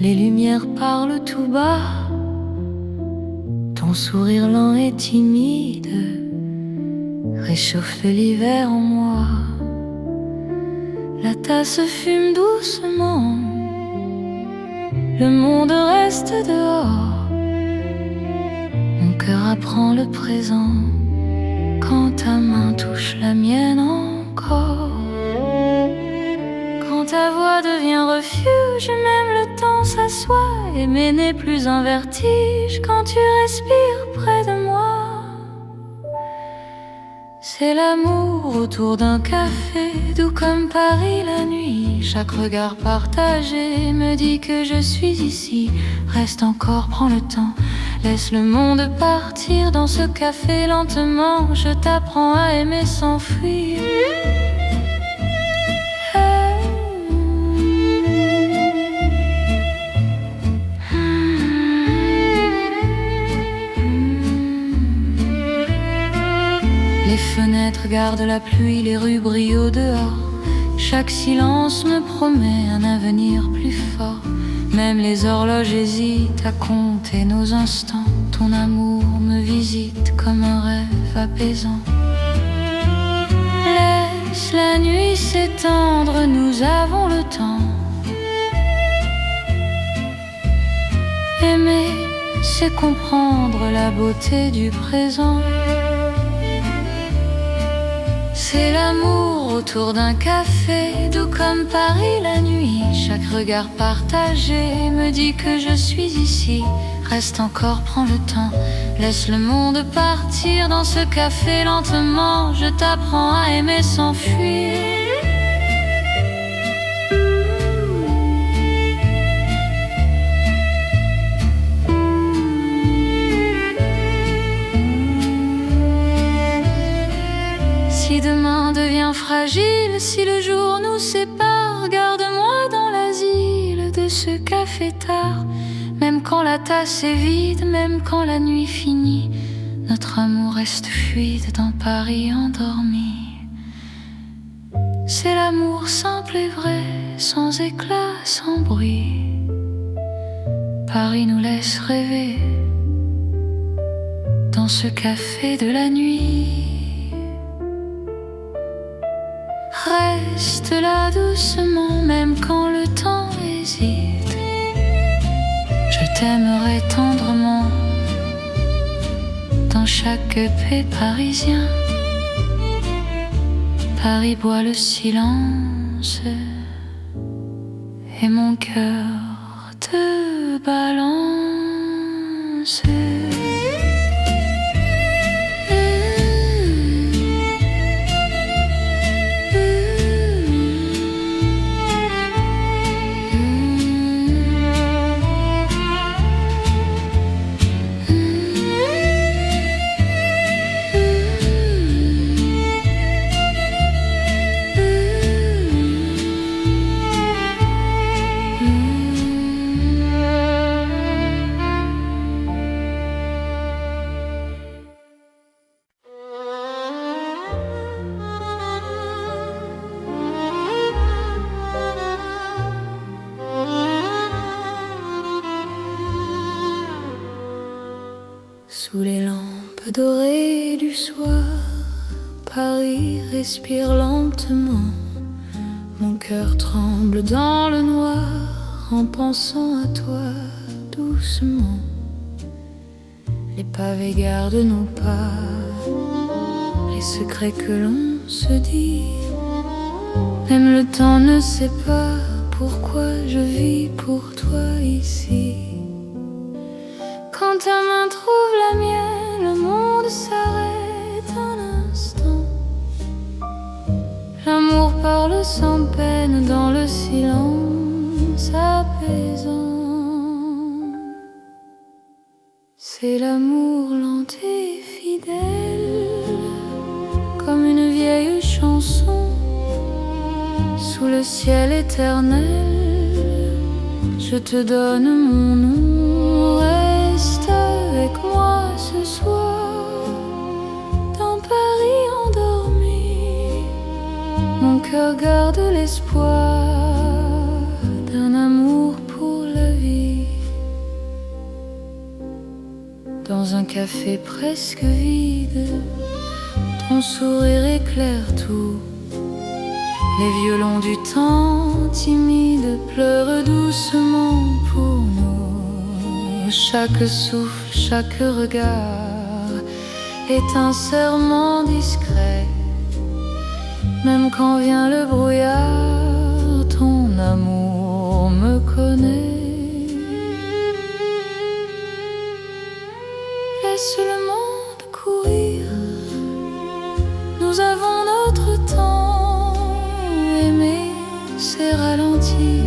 les lumières parlent tout bas. Ton sourire lent et timide réchauffe l'hiver en moi. La tasse fume doucement, le monde reste dehors. Mon cœur apprend le présent quand ta main touche la mienne encore. Quand ta voix devient refuge, même le temps s'assoit. Aimer n'est plus un vertige quand tu respires près de moi. C'est l'amour autour d'un café, doux comme Paris la nuit. Chaque regard partagé me dit que je suis ici. Reste encore, prends le temps, laisse le monde partir dans ce café lentement. Je t'apprends à aimer sans fuir. Les fenêtres gardent la pluie, les rues brillent au dehors. Chaque silence me promet un avenir plus fort. Même les horloges hésitent à compter nos instants. Ton amour me visite comme un rêve apaisant. Laisse la nuit s'étendre, nous avons le temps. Aimer, c'est comprendre la beauté du présent. C'est l'amour autour d'un café, doux comme Paris la nuit. Chaque regard partagé me dit que je suis ici. Reste encore, prends le temps, laisse le monde partir dans ce café lentement. Je t'apprends à aimer sans fuir. Si demain devient fragile, si le jour nous sépare, garde-moi dans l'asile de ce café tard. Même quand la tasse est vide, même quand la nuit finit, notre amour reste fluide dans Paris endormi. C'est l'amour simple et vrai, sans éclat, sans bruit. Paris nous laisse rêver dans ce café de la nuit. Reste là doucement, même quand le temps hésite. Je t'aimerai tendrement dans chaque paix parisien. Paris boit le silence et mon cœur te balance. Sous les lampes dorées du soir, Paris respire lentement. Mon cœur tremble dans le noir en pensant à toi doucement. Les pavés gardent nos pas, les secrets que l'on se dit. Même le temps ne sait pas pourquoi je vis pour toi ici. Quand ta main trouve la mienne, le monde s'arrête un instant. L'amour parle sans peine dans le silence apaisant. C'est l'amour lent et fidèle, comme une vieille chanson. Sous le ciel éternel, je te donne mon nom. Reste avec moi ce soir, dans Paris endormi. Mon cœur garde l'espoir d'un amour pour la vie. Dans un café presque vide, ton sourire éclaire tout. Les violons du temps timide pleurent doucement pour nous. Chaque souffle, chaque regard est un serment discret. Même quand vient le brouillard, ton amour me connaît. Laisse le monde courir, nous c'est ralentir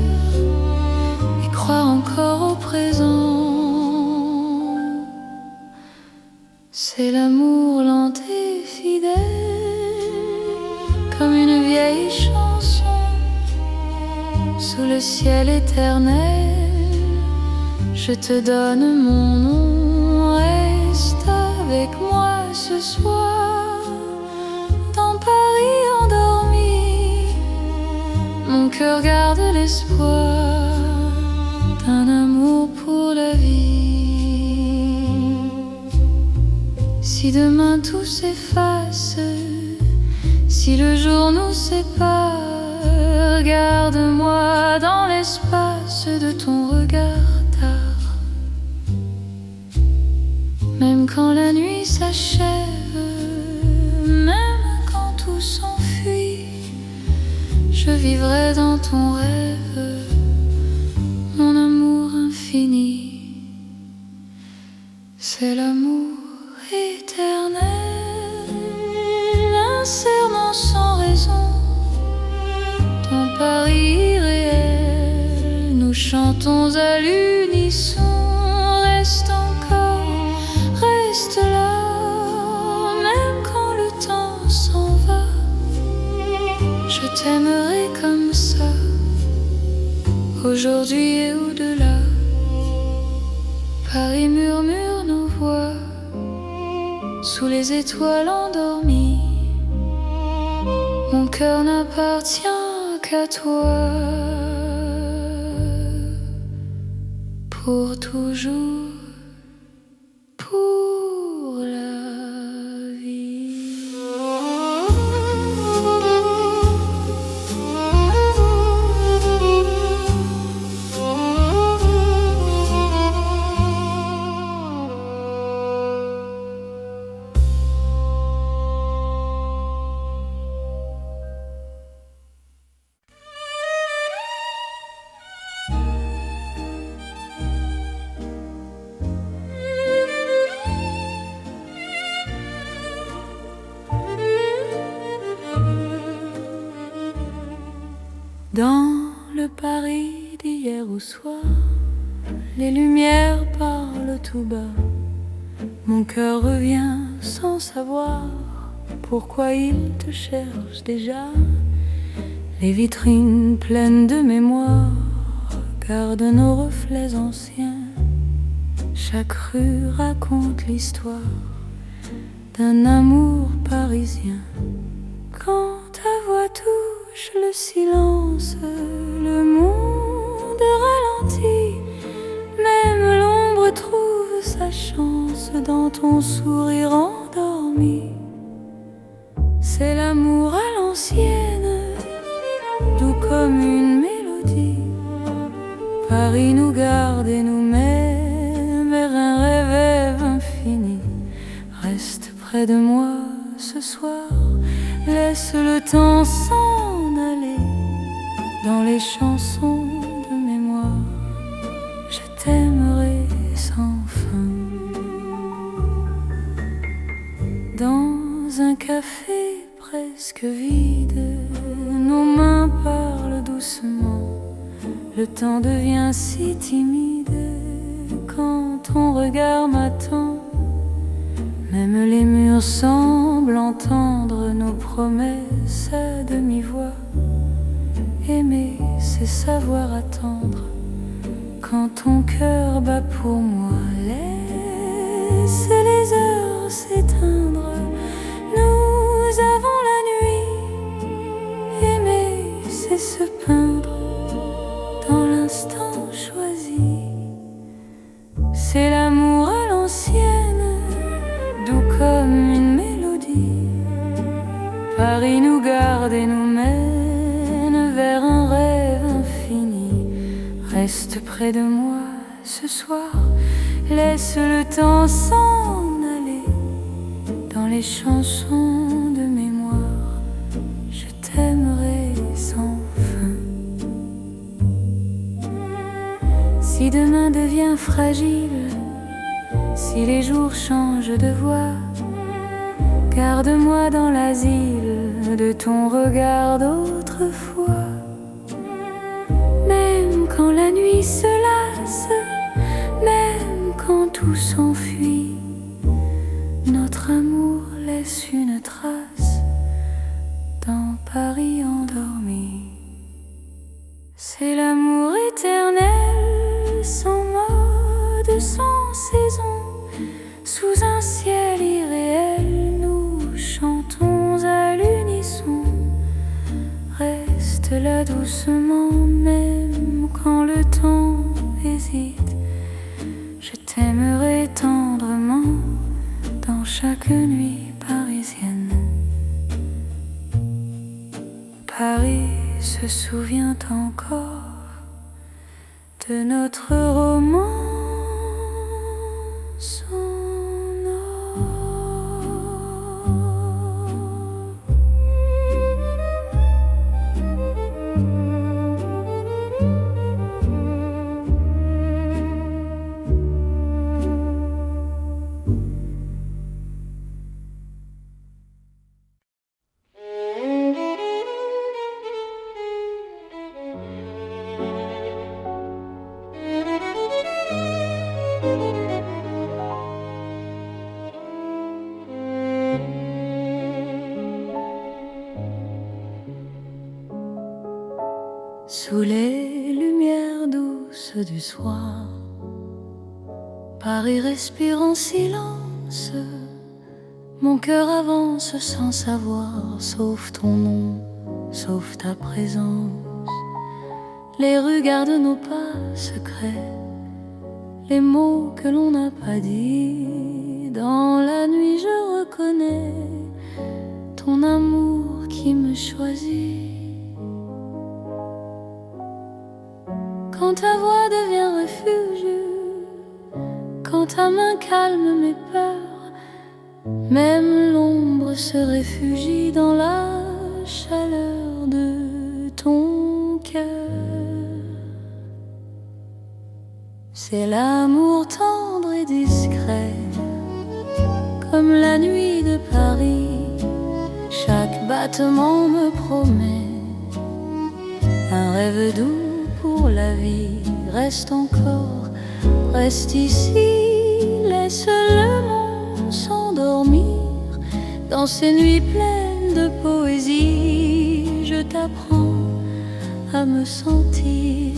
et croire encore au présent. C'est l'amour lent et fidèle, comme une vieille chanson sous le ciel éternel. Je te donne mon nom, reste avec moi ce soir dans Paris endormi. Mon cœur garde l'espoir d'un amour pour la vie. Si demain tout s'efface, si le jour nous sépare, garde-moi dans l'espace de ton regard tard. Même quand la nuit s'achève, même quand tout s'enfuit, je vivrai dans ton rêve, mon amour infini. C'est l'amour éternel, un serment sans raison, dans Paris irréel, nous chantons à l'unisson. Reste encore, reste là, même quand le temps s'en va. Je t'aimerai comme ça, aujourd'hui et au-delà. Paris murmure nos voix sous les étoiles endormies. Mon cœur n'appartient qu'à toi, pour toujours, pour la vie. Dans le Paris d'hier au soir, les lumières parlent tout bas. Mon cœur revient sans savoir pourquoi il te cherche déjà. Les vitrines pleines de mémoire gardent nos reflets anciens. Chaque rue raconte l'histoire d'un amour parisien. Quand ta voix touche le silence, le monde ralentit. Même l'ombre trouve sa chance dans ton sourire endormi. C'est l'amour à l'ancienne, doux comme une mélodie. Paris nous garde et nous met vers un rêve infini. Reste près de moi ce soir, laisse le temps s'en aller dans les chansons de mémoire. Je t'aimerai sans fin. Dans un café presque vide, nos mains parlent doucement. Le temps devient si timide quand ton regard m'attend. Même les murs semblent entendre nos promesses à demi-voix. Aimer, c'est savoir attendre quand ton cœur bat pour moi. Laisse les heures s'éteindre, nous avons la nuit. Aimer, c'est se peindre dans l'instant choisi. C'est l'amour à l'ancienne, doux comme une mélodie. Paris nous garde et nous mène vers un rêve infini. Reste près de moi ce soir, laisse le temps s'en aller dans les chansons de mémoire. Je t'aimerai sans fin. Si demain devient fragile, si les jours changent de voix, garde-moi dans l'asile de ton regard d'autrefois. même quand la nuit se lasse, même quand tout s'enfuit, notre amour laisse une trace dans Paris endormi. C'est l'amour éternel, sans mode, sans saison, sous un ciel irréel, nous chantons à l'unisson. Reste là doucement, même quand le temps hésite. Je t'aimerai tendrement dans chaque nuit parisienne. Paris se souvient encore de notre romance en or. Sous les lumières douces du soir, Paris respire en silence. Mon cœur avance sans savoir, sauf ton nom, sauf ta présence. Les rues gardent nos pas secrets, les mots que l'on n'a pas dit. Dans la nuit je reconnais ton amour qui me choisit. Quand ta voix devient refuge, quand ta main calme mes peurs, même l'ombre se réfugie dans la chaleur de ton cœur. C'est l'amour tendre et discret, comme la nuit de Paris. Chaque battement me promet un rêve doux pour la vie. Reste encore, reste ici, laisse le monde s'endormir dans ces nuits pleines de poésie. Je t'apprends à me sentir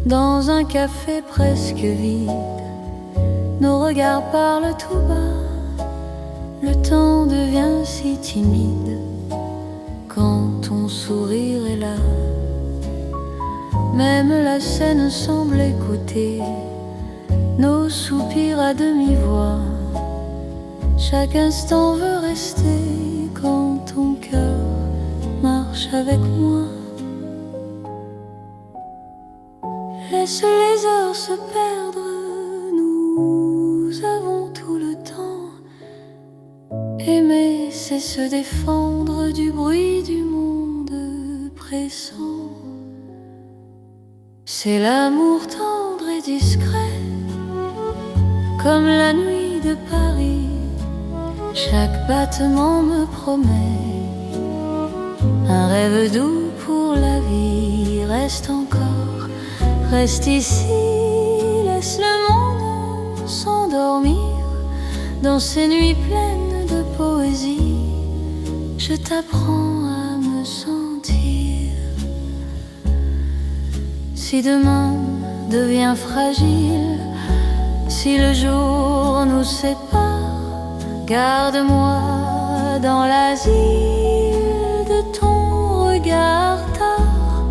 dans un café presque vide. Nos regards parlent tout bas, le temps devient si timide quand ton sourire est là. Même la scène semble écouter nos soupirs à demi-voix. Chaque instant veut rester quand ton cœur marche avec moi. Laisse les heures se perdre, nous avons tout le temps. Aimer, c'est se défendre du bruit du monde pressant. C'est l'amour tendre et discret, comme la nuit de Paris. Chaque battement me promet un rêve doux pour la vie. Reste encore, reste ici, laisse le monde s'endormir dans ces nuits pleines de poésie. Je t'apprends à me sentir. Si demain devient fragile, si le jour nous sépare, garde-moi dans l'asile de ton regard tard.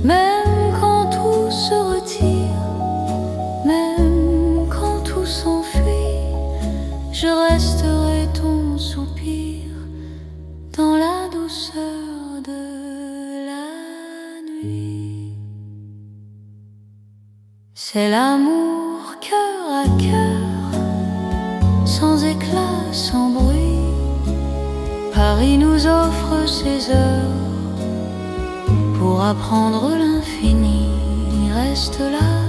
Même quand tout se retire, même quand tout s'enfuit, je resterai ton soupir dans la douceur de la nuit. C'est l'amour cœur à cœur, sans éclat, sans bruit. Paris nous offre ses heures pour apprendre l'infini. Reste là,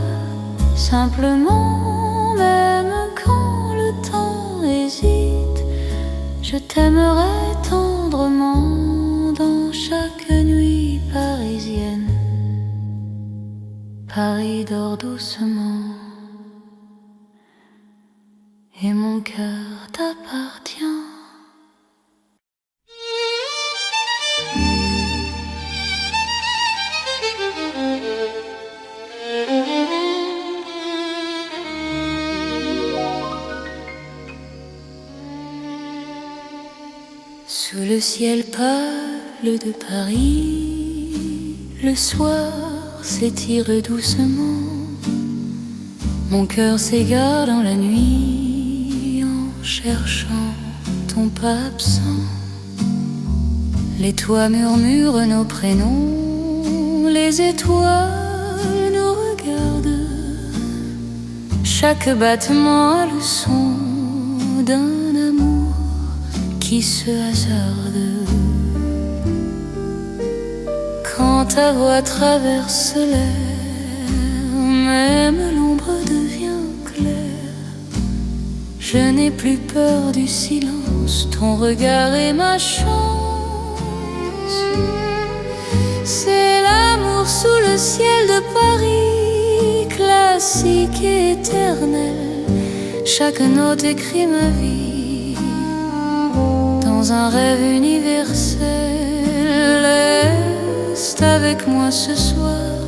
simplement, même quand le temps hésite. Je t'aimerai tendrement dans chaque nuit parisienne. Paris dort doucement et mon cœur t'appartient. Sous le ciel pâle de Paris, le soir s'étire doucement. Mon cœur s'égare dans la nuit en cherchant ton pas absent. Les toits murmurent nos prénoms, les étoiles nous regardent. Chaque battement a le son d'un amour qui se hasarde. Quand ta voix traverse l'air, même l'ombre devient claire. Je n'ai plus peur du silence, ton regard est ma chance. C'est l'amour sous le ciel de Paris, classique et éternel. Chaque note écrit ma vie dans un rêve universel. Reste avec moi ce soir,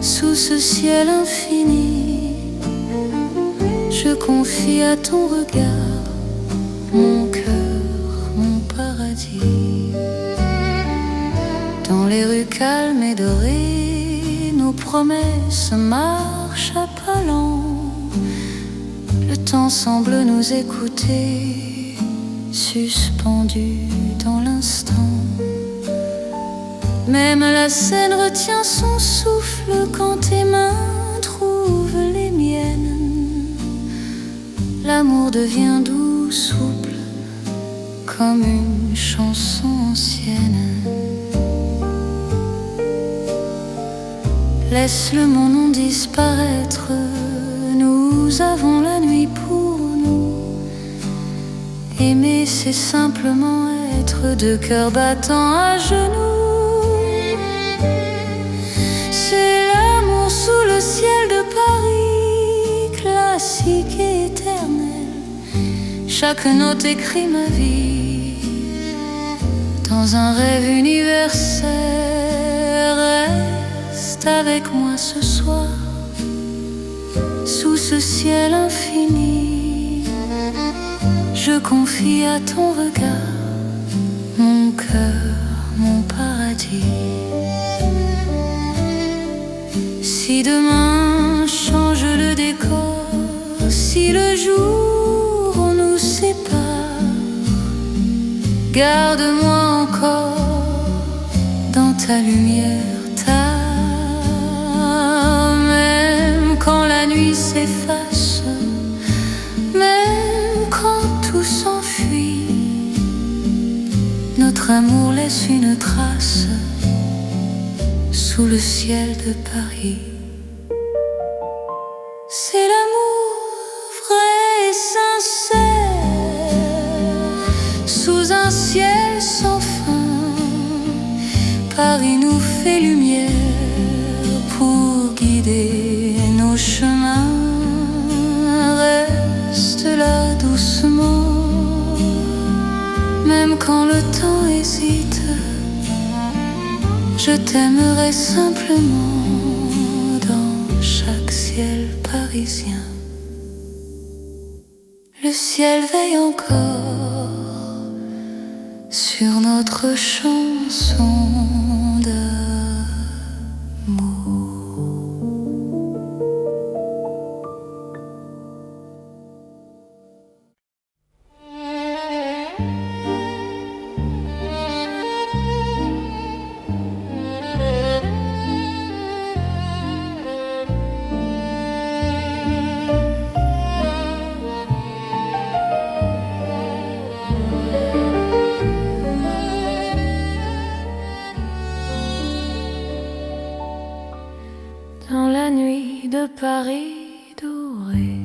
sous ce ciel infini. Je confie à ton regard mon cœur, mon paradis. Dans les rues calmes et dorées, nos promesses marchent à pas lents. Le temps semble nous écouter, suspendu dans l'instant. Même la scène retient son souffle quand tes mains trouvent les miennes. L'amour devient doux, souple, comme une chanson ancienne. Laisse le mon nom disparaître, nous avons la nuit pour nous. Aimer, c'est simplement être deux cœurs battant à genoux. C'est l'amour sous le ciel de Paris, classique et éternel. Chaque note écrit ma vie dans un rêve universel. Reste avec moi ce soir, sous ce ciel infini. Je confie à ton regard mon cœur, mon paradis. Si demain change le décor, si le jour nous sépare, garde-moi encore dans ta lumière, même quand la nuit s'efface, même quand tout s'enfuit, notre amour laisse une trace sous le ciel de Paris. C'est l'amour vrai et sincère, sous un ciel sans fin. Paris nous fait lumière pour guider nos chemins. Reste là doucement, même quand le temps hésite. Je t'aimerai simplement dans chaque ciel parisien. Le ciel veille encore sur notre chanson d'amour. Dans la nuit de Paris doré,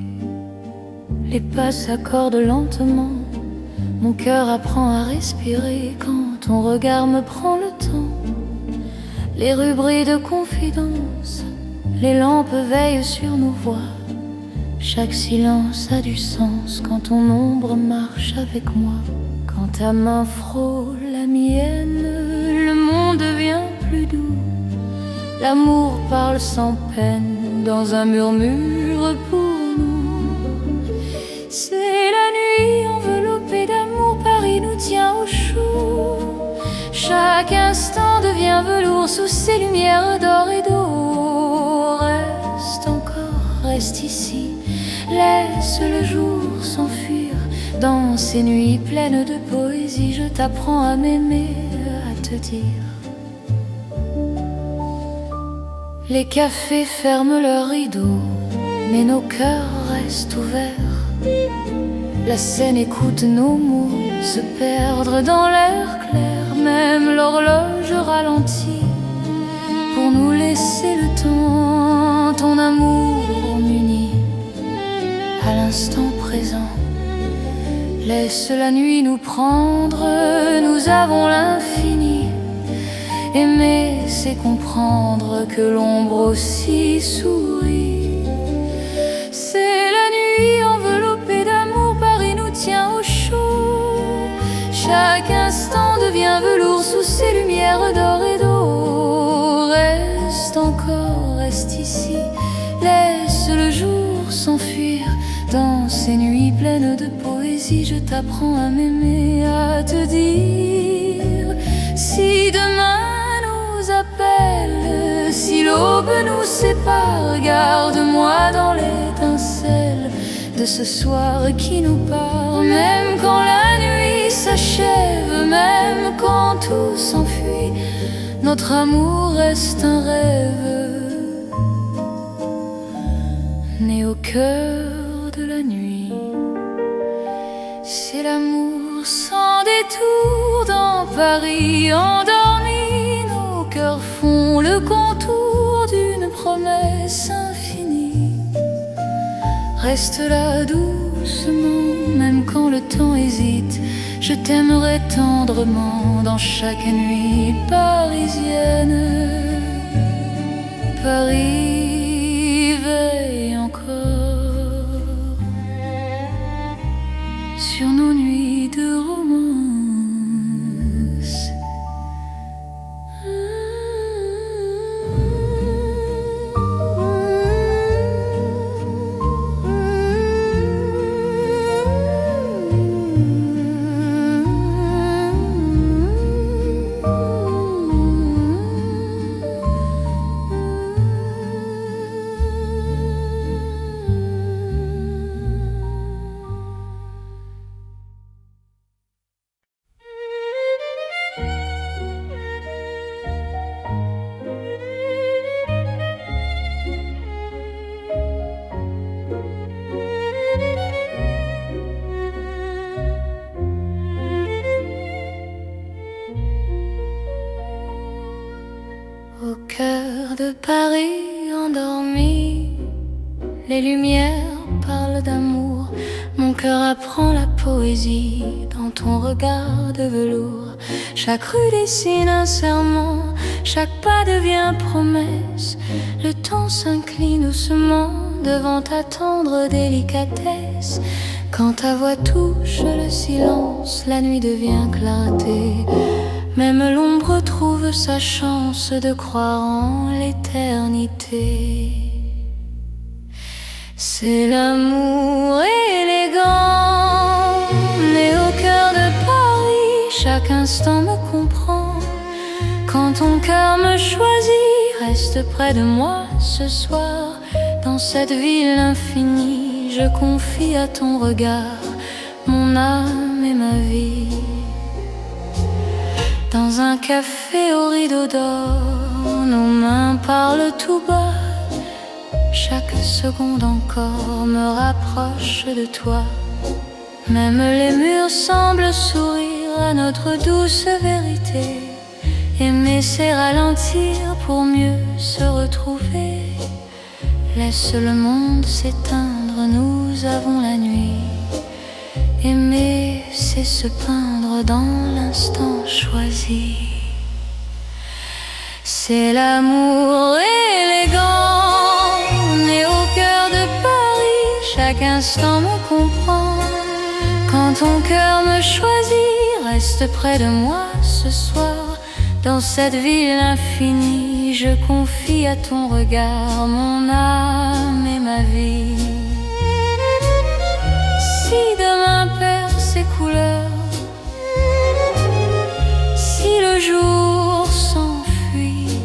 les pas s'accordent lentement. Mon cœur apprend à respirer quand ton regard me prend le temps. Les rues brillent de confidence, Les lampes veillent sur nos voix. Chaque silence a du sens quand ton ombre marche avec moi. Quand ta main frôle la mienne, le monde devient plus doux. L'amour parle sans peine dans un murmure pour nous. C'est la nuit enveloppée d'amour, Paris nous tient au chaud. Chaque instant devient velours sous ces lumières d'or et d'eau. Reste encore, reste ici, laisse le jour s'enfuir. Dans ces nuits pleines de poésie, je t'apprends à m'aimer, à te dire. Les cafés ferment leurs rideaux, mais nos cœurs restent ouverts. La scène écoute nos mots se perdre dans l'air clair. Même l'horloge ralentit pour nous laisser le temps. Ton amour m'unit à l'instant présent. Laisse la nuit nous prendre, nous avons l'infini. Aimer, c'est comprendre que l'ombre aussi sourit. C'est la nuit enveloppée d'amour, Paris nous tient au chaud. Chaque instant devient velours sous ces lumières d'or et d'eau. Reste encore, reste ici, laisse le jour s'enfuir. Dans ces nuits pleines de poésie, je t'apprends à m'aimer, à te dire. Si demain nous appelle, si l'aube nous sépare, garde-moi dans l'étincelle de ce soir qui nous part. Même quand la nuit s'achève, même quand tout s'enfuit, notre amour reste un rêve né au cœur de la nuit. C'est l'amour sans détour dans Paris endormi. Nos cœurs font le contour d'une promesse infinie. Reste là doucement, même quand le temps hésite. Je t'aimerai tendrement dans chaque nuit parisienne. Paris veille encore sur nos nuits de romance. Au cœur de Paris endormi, les lumières parlent d'amour. Mon cœur apprend la poésie dans ton regard de velours. Chaque rue dessine un serment, chaque pas devient promesse. Le temps s'incline doucement devant ta tendre délicatesse. Quand ta voix touche le silence, la nuit devient clarté. Même l'ombre trouve sa chance de croire en l'éternité. C'est l'amour élégant, né au cœur de Paris. Chaque instant me comprend. Quand ton cœur me choisit, reste près de moi ce soir. Dans cette ville infinie, je confie à ton regard mon âme et ma vie. Dans un café au rideau d'or, nos mains parlent tout bas. Chaque seconde encore me rapproche de toi. Même les murs semblent sourire à notre douce vérité. Aimer c'est ralentir pour mieux se retrouver. Laisse le monde s'éteindre, nous avons la nuit. Aimer, c'est se peindre dans l'instant choisi. C'est l'amour élégant, l'instant me comprend. Quand ton cœur me choisit, reste près de moi ce soir. Dans cette ville infinie, je confie à ton regard mon âme et ma vie. Si demain perd ses couleurs, si le jour s'enfuit,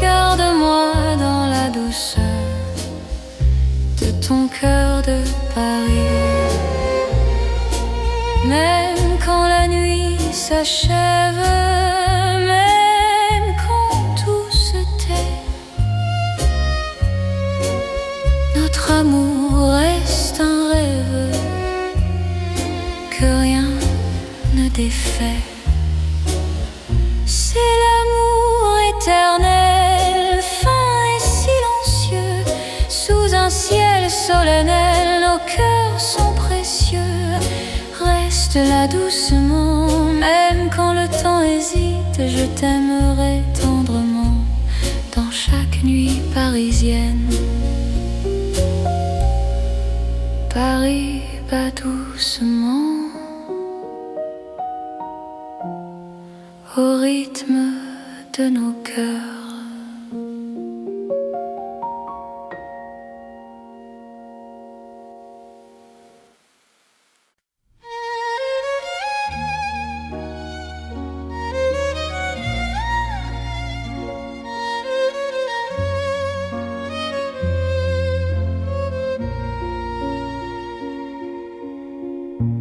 garde-moi dans la douceur de ton cœur de Paris. Même quand la nuit s'achève, même quand tout se tait, notre amour reste un rêve que rien ne défait. C'est l'amour éternel, fin et silencieux, sous un ciel solennel, nos cœurs sont précieux. Reste là doucement, même quand le temps hésite, je t'aimerai tendrement dans chaque nuit parisienne. Paris bat doucement au rythme de nos cœurs.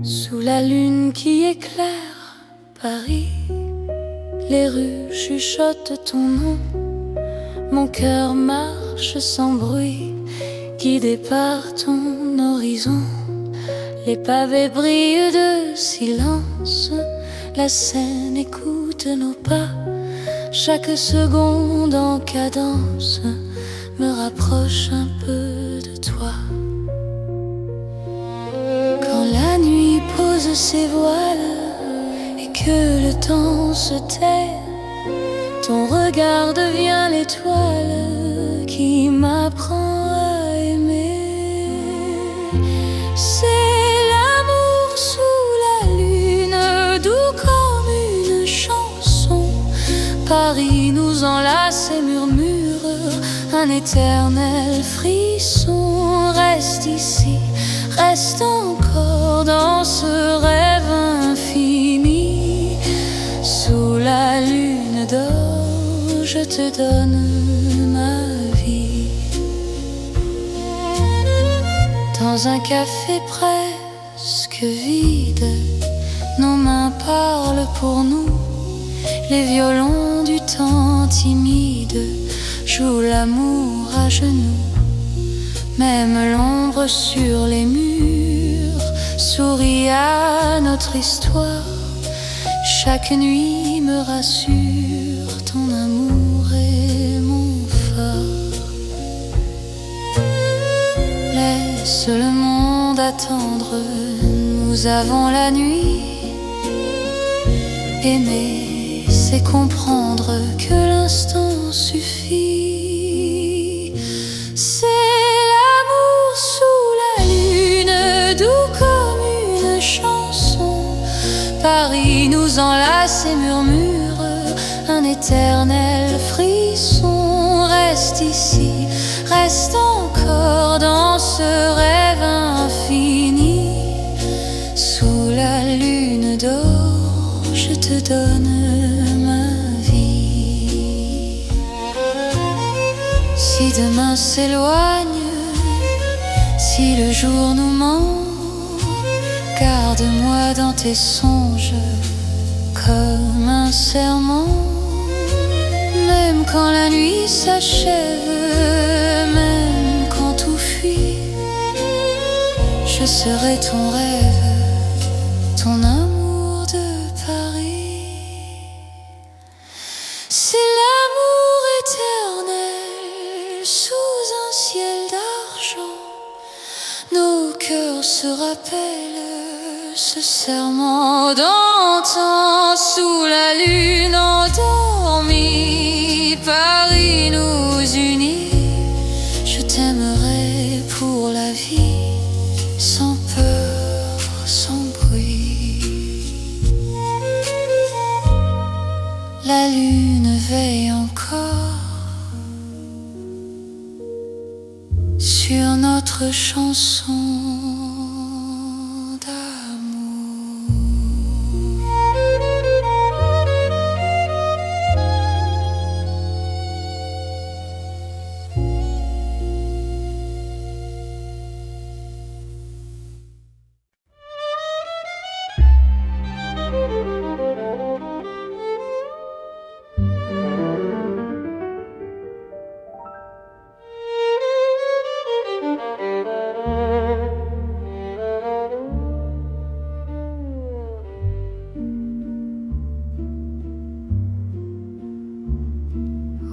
Sous la lune qui éclaire Paris, les rues chuchotent ton nom. Mon cœur marche sans bruit, guidé par ton horizon. Les pavés brillent de silence, la Seine écoute nos pas. Chaque seconde en cadence me rapproche un peu de toi. Quand la nuit pose ses voiles et que le temps se tait, ton regard devient l'étoile qui m'apprend à aimer. C'est l'amour sous la lune, doux comme une chanson. Paris nous enlace et murmure un éternel frisson. Reste ici, reste encore dans ce rêve infini. Sous la lune d'or, je te donne ma vie. Dans un café presque vide, nos mains parlent pour nous. Les violons du temps timide jouent l'amour à genoux. Même l'ombre sur les murs sourit à notre histoire. Chaque nuit me rassure, ton amour est mon phare. Laisse le monde attendre, nous avons la nuit. Aimer, c'est comprendre que l'instant suffit. C'est l'amour sous la lune, doux comme une chanson. Paris nous enlace et murmure un éternel frisson. Reste ici, reste encore dans ce rêve infini. Sous la lune d'or, je te donne ma vie. Si demain s'éloigne, si le jour nous ment, garde-moi dans tes songes comme un serment. Même quand la nuit s'achève, même quand tout fuit, je serai ton rêve, ton amour de Paris. C'est l'amour éternel sous un ciel d'argent. Nos cœurs se rappellent ce serment d'antan. Sous la lune endormie, Paris nous unit. Je t'aimerai pour la vie. notre chanson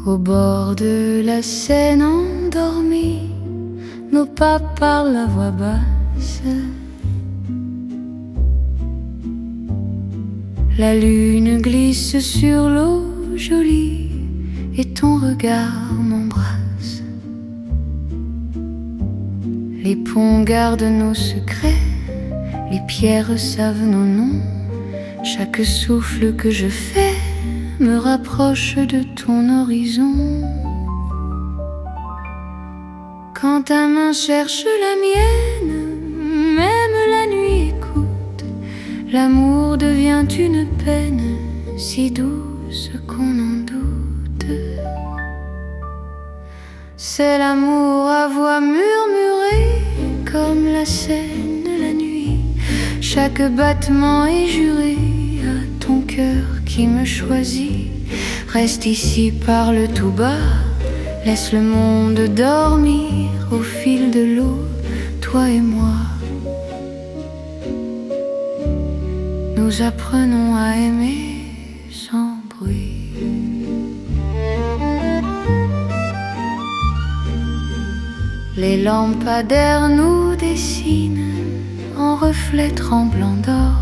Au bord de la Seine endormie, nos pas parlent à voix basse. La lune glisse sur l'eau jolie et ton regard m'embrasse. Les ponts gardent nos secrets, les pierres savent nos noms. Chaque souffle que je fais me rapproche de ton horizon. Quand ta main cherche la mienne, même la nuit écoute. L'amour devient une peine si douce qu'on en doute. C'est l'amour à voix murmurée comme la Seine la nuit. Chaque battement est juré à ton cœur qui me choisit. Reste ici, parle tout bas, laisse le monde dormir au fil de l'eau, toi et moi. Nous apprenons à aimer sans bruit. Les lampadaires nous dessinent en reflets tremblants d'or.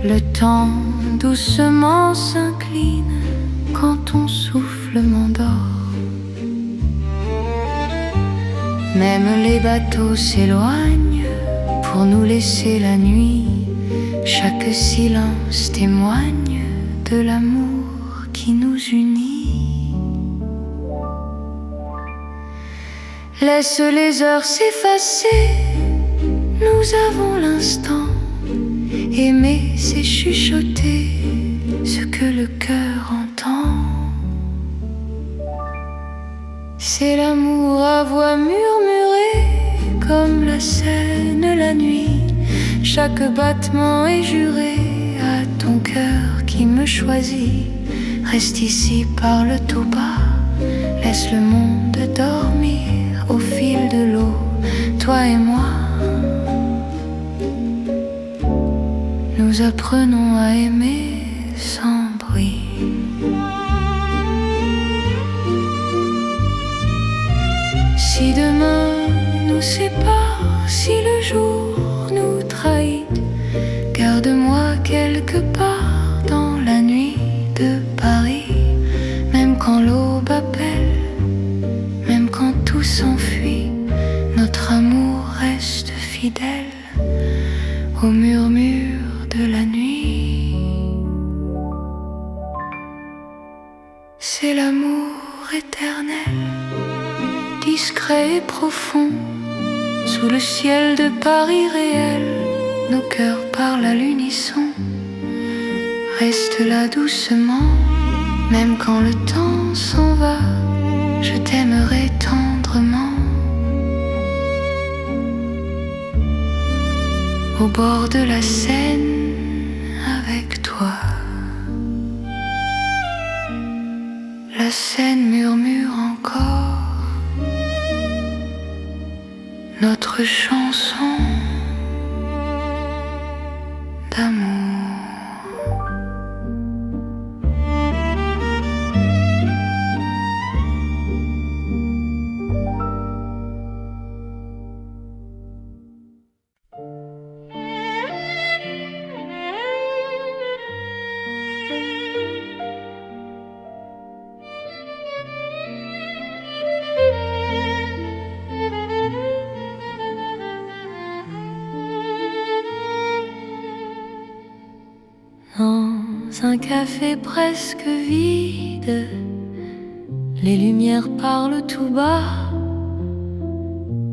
Le temps doucement s'incline quand ton souffle m'endort. Même les bateaux s'éloignent pour nous laisser la nuit. Chaque silence témoigne de l'amour qui nous unit. Laisse les heures s'effacer, nous avons l'instant. Aimer, c'est chuchoter ce que le cœur entend. C'est l'amour à voix murmurée comme la Seine la nuit. Chaque battement est juré à ton cœur qui me choisit. Reste ici, parle tout bas, laisse le monde dormir au fil de l'eau, toi et moi. Nous apprenons à aimer sans bruit. Si demain nous sépare, si le jour nous trahit, garde-moi quelque part dans la nuit de Paris. Même quand l'aube appelle, même quand tout s'enfuit, notre amour reste fidèle au murmure de la nuit. C'est l'amour éternel, discret et profond. Sous le ciel de Paris réel, nos cœurs parlent à l'unisson. Reste là doucement, même quand le temps s'en va, je t'aimerai tendrement. Au bord de la Seine avec toi. La Seine murmure encore notre chanson d'amour. Dans un café presque vide, Les lumières parlent tout bas,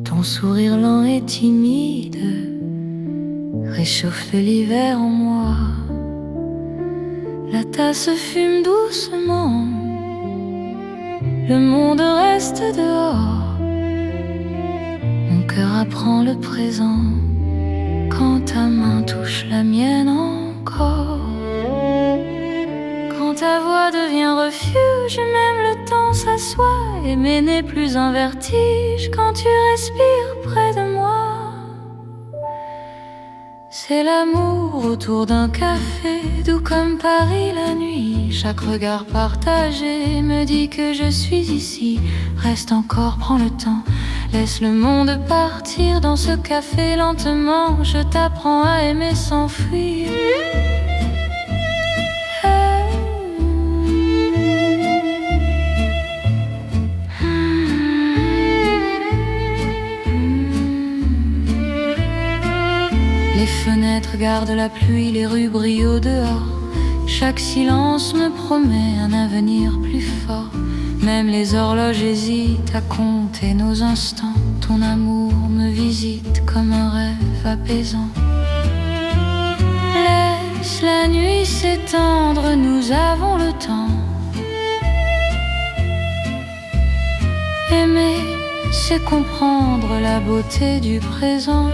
ton sourire lent et timide réchauffe l'hiver en moi. La tasse fume doucement, le monde reste dehors. Mon cœur apprend le présent quand ta main touche la mienne encore. Quand ta voix devient refuge, même le temps s'assoit. Aimer n'est plus un vertige quand tu respires près de moi. C'est l'amour autour d'un café, doux comme Paris la nuit. Chaque regard partagé me dit que je suis ici. Reste encore, prends le temps, laisse le monde partir dans ce café lentement. Je t'apprends à aimer sans fuir. Les fenêtres gardent la pluie, les rues brillent au dehors. Chaque silence me promet un avenir plus fort. Même les horloges hésitent à compter nos instants. Ton amour me visite comme un rêve apaisant. Laisse la nuit s'étendre, nous avons le temps. Aimer, c'est comprendre la beauté du présent.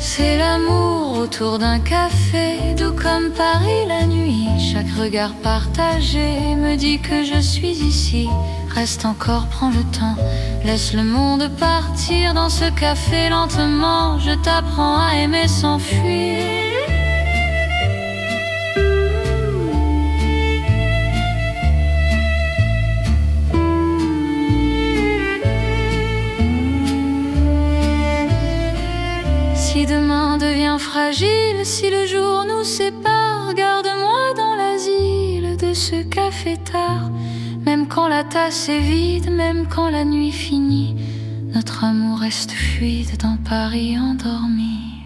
C'est l'amour autour d'un café, doux comme Paris la nuit. Chaque regard partagé me dit que je suis ici. Reste encore, prends le temps, laisse le monde partir dans ce café lentement. Je t'apprends à aimer sans fuir. Si demain devient fragile, si le jour nous sépare, garde-moi dans l'asile de ce café tard. Même quand la tasse est vide, même quand la nuit finit, notre amour reste fluide dans Paris endormi.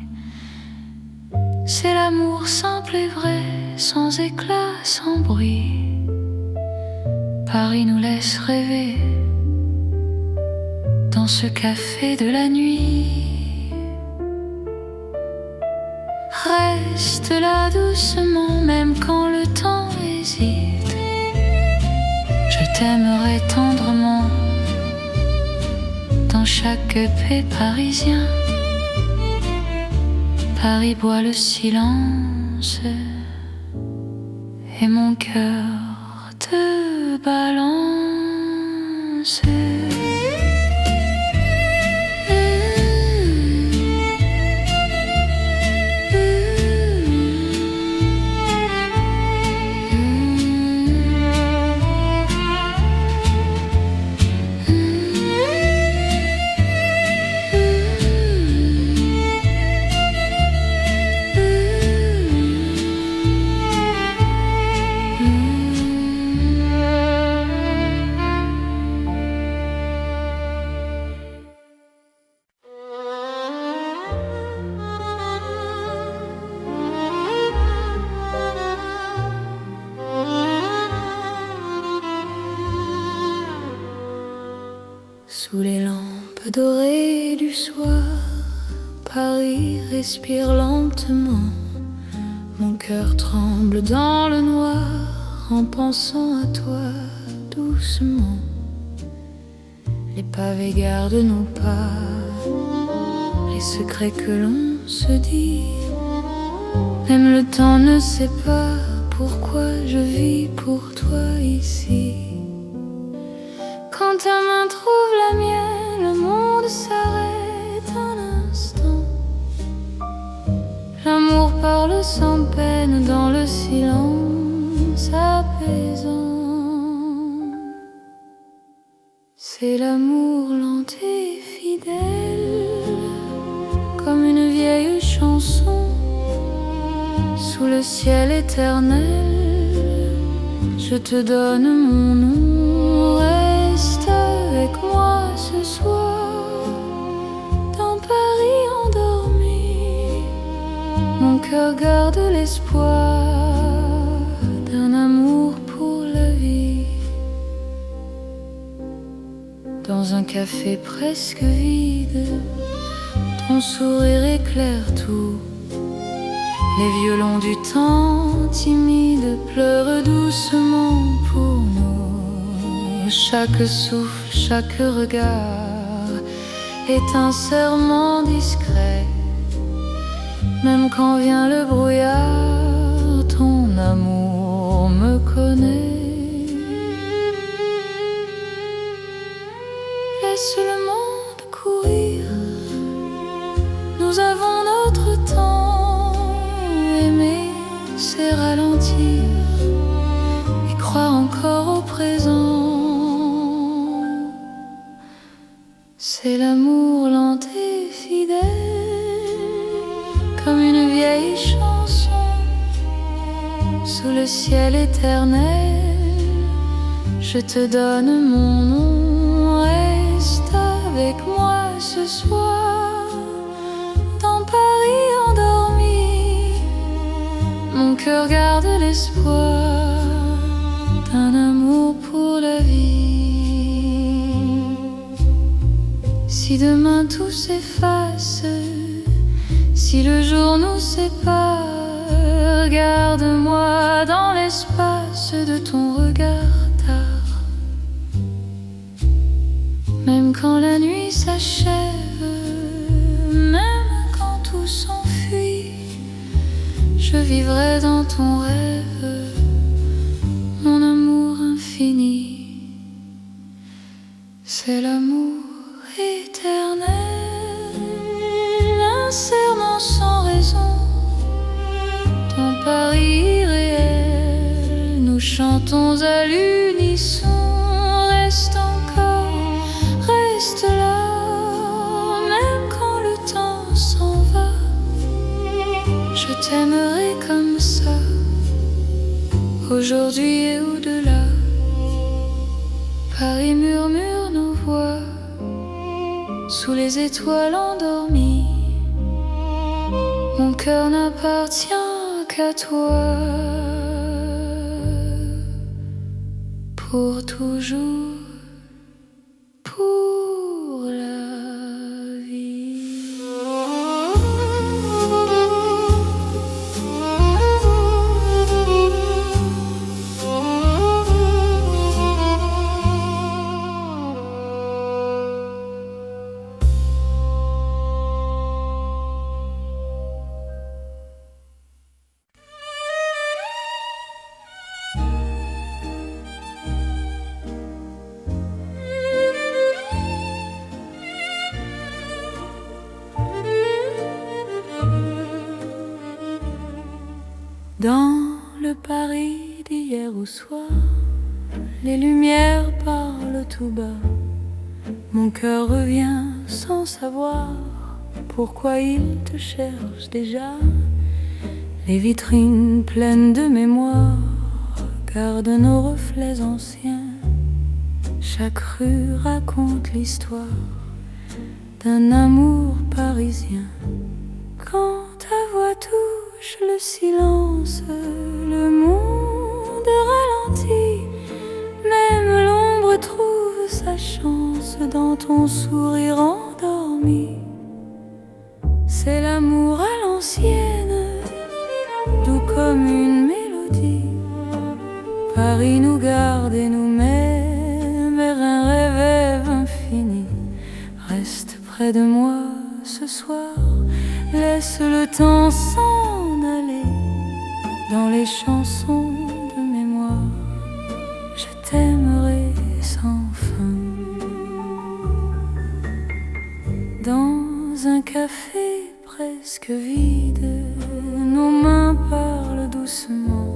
C'est l'amour simple et vrai, sans éclat, sans bruit. Paris nous laisse rêver dans ce café de la nuit. Reste là doucement, même quand le temps hésite. Je t'aimerai tendrement dans chaque paix parisien. Paris boit le silence et mon cœur te balance. Sous les lampes dorées du soir, Paris respire lentement. Mon cœur tremble dans le noir en pensant à toi doucement. Les pavés gardent nos pas, les secrets que l'on se dit. Même le temps ne sait pas pourquoi je vis pour toi ici. Quand ta main trouve la mienne, le monde s'arrête un instant. L'amour parle sans peine dans le silence apaisant. C'est l'amour lent et fidèle, comme une vieille chanson. Sous le ciel éternel, je te donne mon nom. Reste avec moi ce soir, dans Paris endormi. cœur garde l'espoir d'un amour pour la vie. dans un café presque vide. Ton sourire éclaire tout. Les violons du temps timide pleurent doucement pour nous. Chaque souffle, chaque regard est un serment discret. Même quand vient le brouillard, ton amour me connaît. Laisse le monde courir, nous avons notre temps. Aimer, c'est ralentir et croire encore au présent. C'est l'amour lent et fidèle, comme une vieille chanson sous le ciel éternel. Je te donne mon nom, reste avec moi ce soir dans Paris endormi. Mon cœur garde l'espoir d'un amour pour la vie. Si demain tout s'efface, si le jour nous sépare, garde-moi dans l'espace de ton regard tard. Même quand la nuit s'achève, même quand tout s'enfuit, je vivrai dans ton rêve, mon amour infini. C'est l'amour éternel, un serment sans raison, ton Paris irréel. Nous chantons à l'unisson. Reste encore, reste là, même quand le temps s'en va. Je t'aimerai comme ça, aujourd'hui et au-delà. Paris murmure nos voix sous les étoiles endormies. Mon cœur n'appartient qu'à toi, pour toujours, pour la vie. Dans le Paris d'hier au soir, les lumières parlent tout bas. Mon cœur revient sans savoir pourquoi il te cherche déjà. Les vitrines pleines de mémoire gardent nos reflets anciens. Chaque rue raconte l'histoire d'un amour parisien. Quand ta voix touche le silence, le monde ralentit. Même l'ombre trouve sa chance dans ton sourire endormi. C'est l'amour à l'ancienne, doux comme une mélodie. Paris nous garde et nous met vers un rêve infini. Reste près de moi ce soir, laisse le temps s'en aller dans les chansons de mémoire. Je t'aimerai sans fin. Dans un café presque vide, nos mains parlent doucement.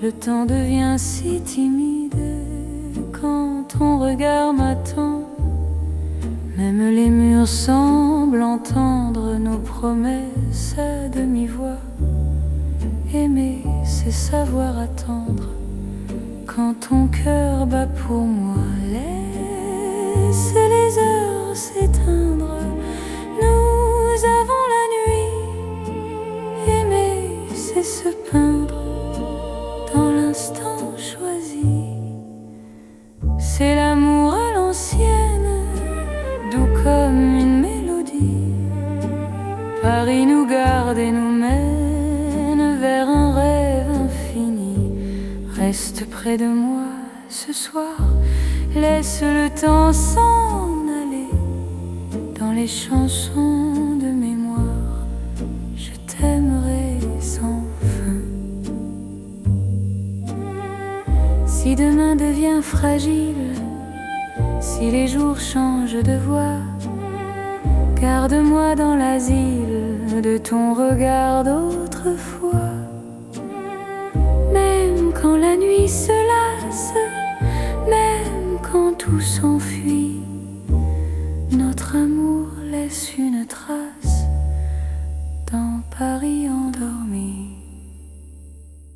Le temps devient si timide quand ton regard m'attend. Même les murs semblent entendre nos promesses à demi-voix. Aimer, c'est savoir attendre quand ton cœur bat pour moi. Laisse les heures s'éteindre, nous avons la nuit. Aimer, c'est se peindre dans l'instant choisi. C'est l'amour à l'ancienne, regarde et nous mène vers un rêve infini. Reste près de moi ce soir, laisse le temps s'en aller dans les chansons de mémoire. Je t'aimerai sans fin. Si demain devient fragile, si les jours changent de voix, garde-moi dans l'asile de ton regard d'autrefois. Même quand la nuit se lasse, même quand tout s'enfuit, notre amour laisse une trace dans Paris endormi.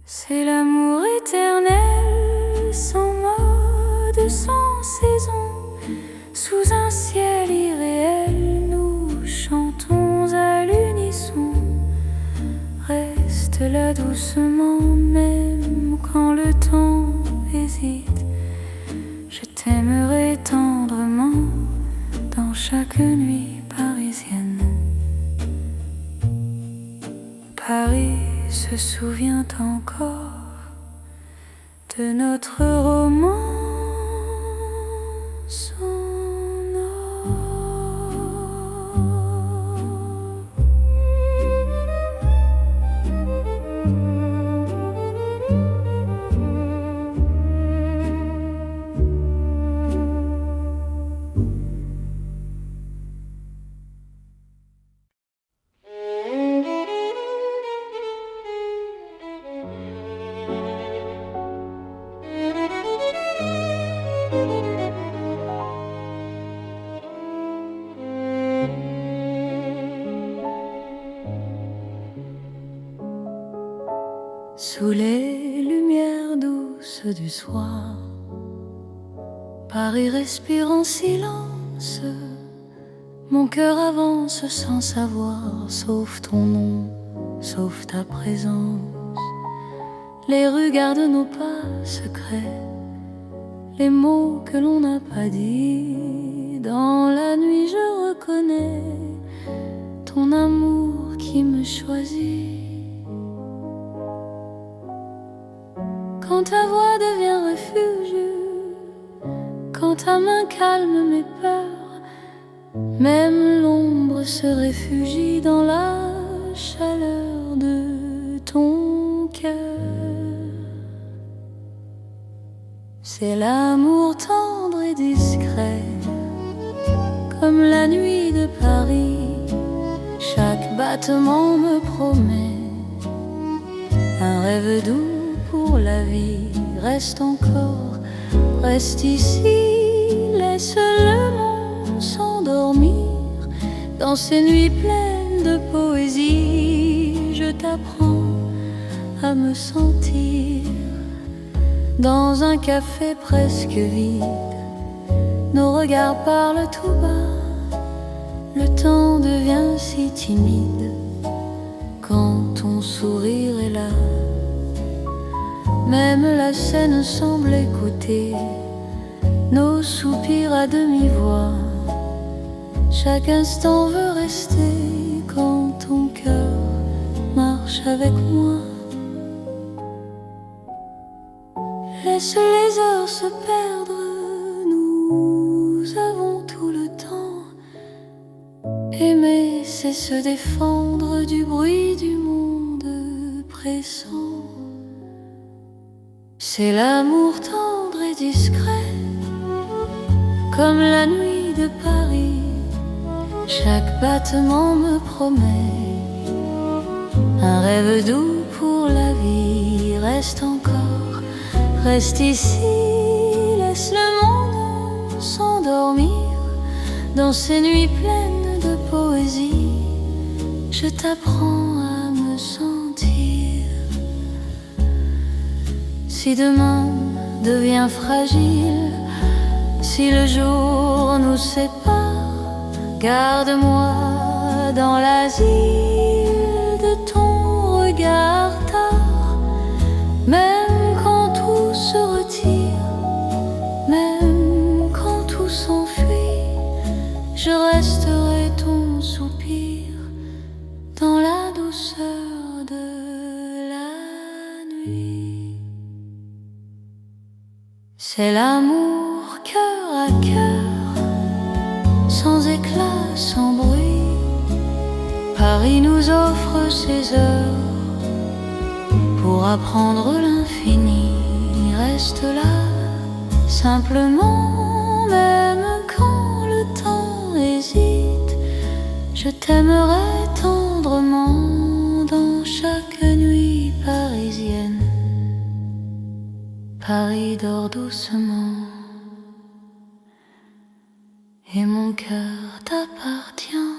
C'est l'amour éternel, sans mode, sans saison. Sous un ciel irréel, nous chantons à l'unisson. Reste là doucement, même quand le temps hésite. Je t'aimerai tendrement dans chaque nuit parisienne. Paris se souvient encore de notre romance. Sous les lumières douces du soir, Paris respire en silence. Mon cœur avance sans savoir, sauf ton nom, sauf ta présence. Les rues gardent nos pas secrets, les mots que l'on n'a pas dit. Dans la nuit je reconnais ton amour qui me choisit. Quand ta voix devient refuge, quand ta main calme mes peurs, même l'ombre se réfugie dans la chaleur de ton cœur. C'est l'amour tendre et discret, comme la nuit de Paris. Chaque battement me promet un rêve doux pour la vie. Reste encore, reste ici, laisse le monde s'endormir dans ces nuits pleines de poésie. Je t'apprends à me sentir dans un café presque vide. Nos regards parlent tout bas, le temps devient si timide quand ton sourire est là. Même la scène semble écouter nos soupirs à demi-voix. Chaque instant veut rester quand ton cœur marche avec moi. Laisse les heures se perdre, nous avons tout le temps. Aimer, c'est se défendre du bruit du monde pressant. C'est l'amour tendre et discret, comme la nuit de Paris. Chaque battement me promet un rêve doux pour la vie. Reste encore, reste ici, laisse le monde s'endormir dans ces nuits pleines de poésie. Je t'apprends à me sentir. Si demain devient fragile, si le jour nous sépare, garde-moi dans l'asile de ton regard tard. Même quand tout se retire, même quand tout s'enfuit, je resterai ton soupir dans la douceur. C'est l'amour cœur à cœur, sans éclat, sans bruit. Paris nous offre ses heures pour apprendre l'infini. Reste là, simplement, même quand le temps hésite. Je t'aimerai tendrement dans chaque nuit parisienne. Paris dort doucement et mon cœur t'appartient.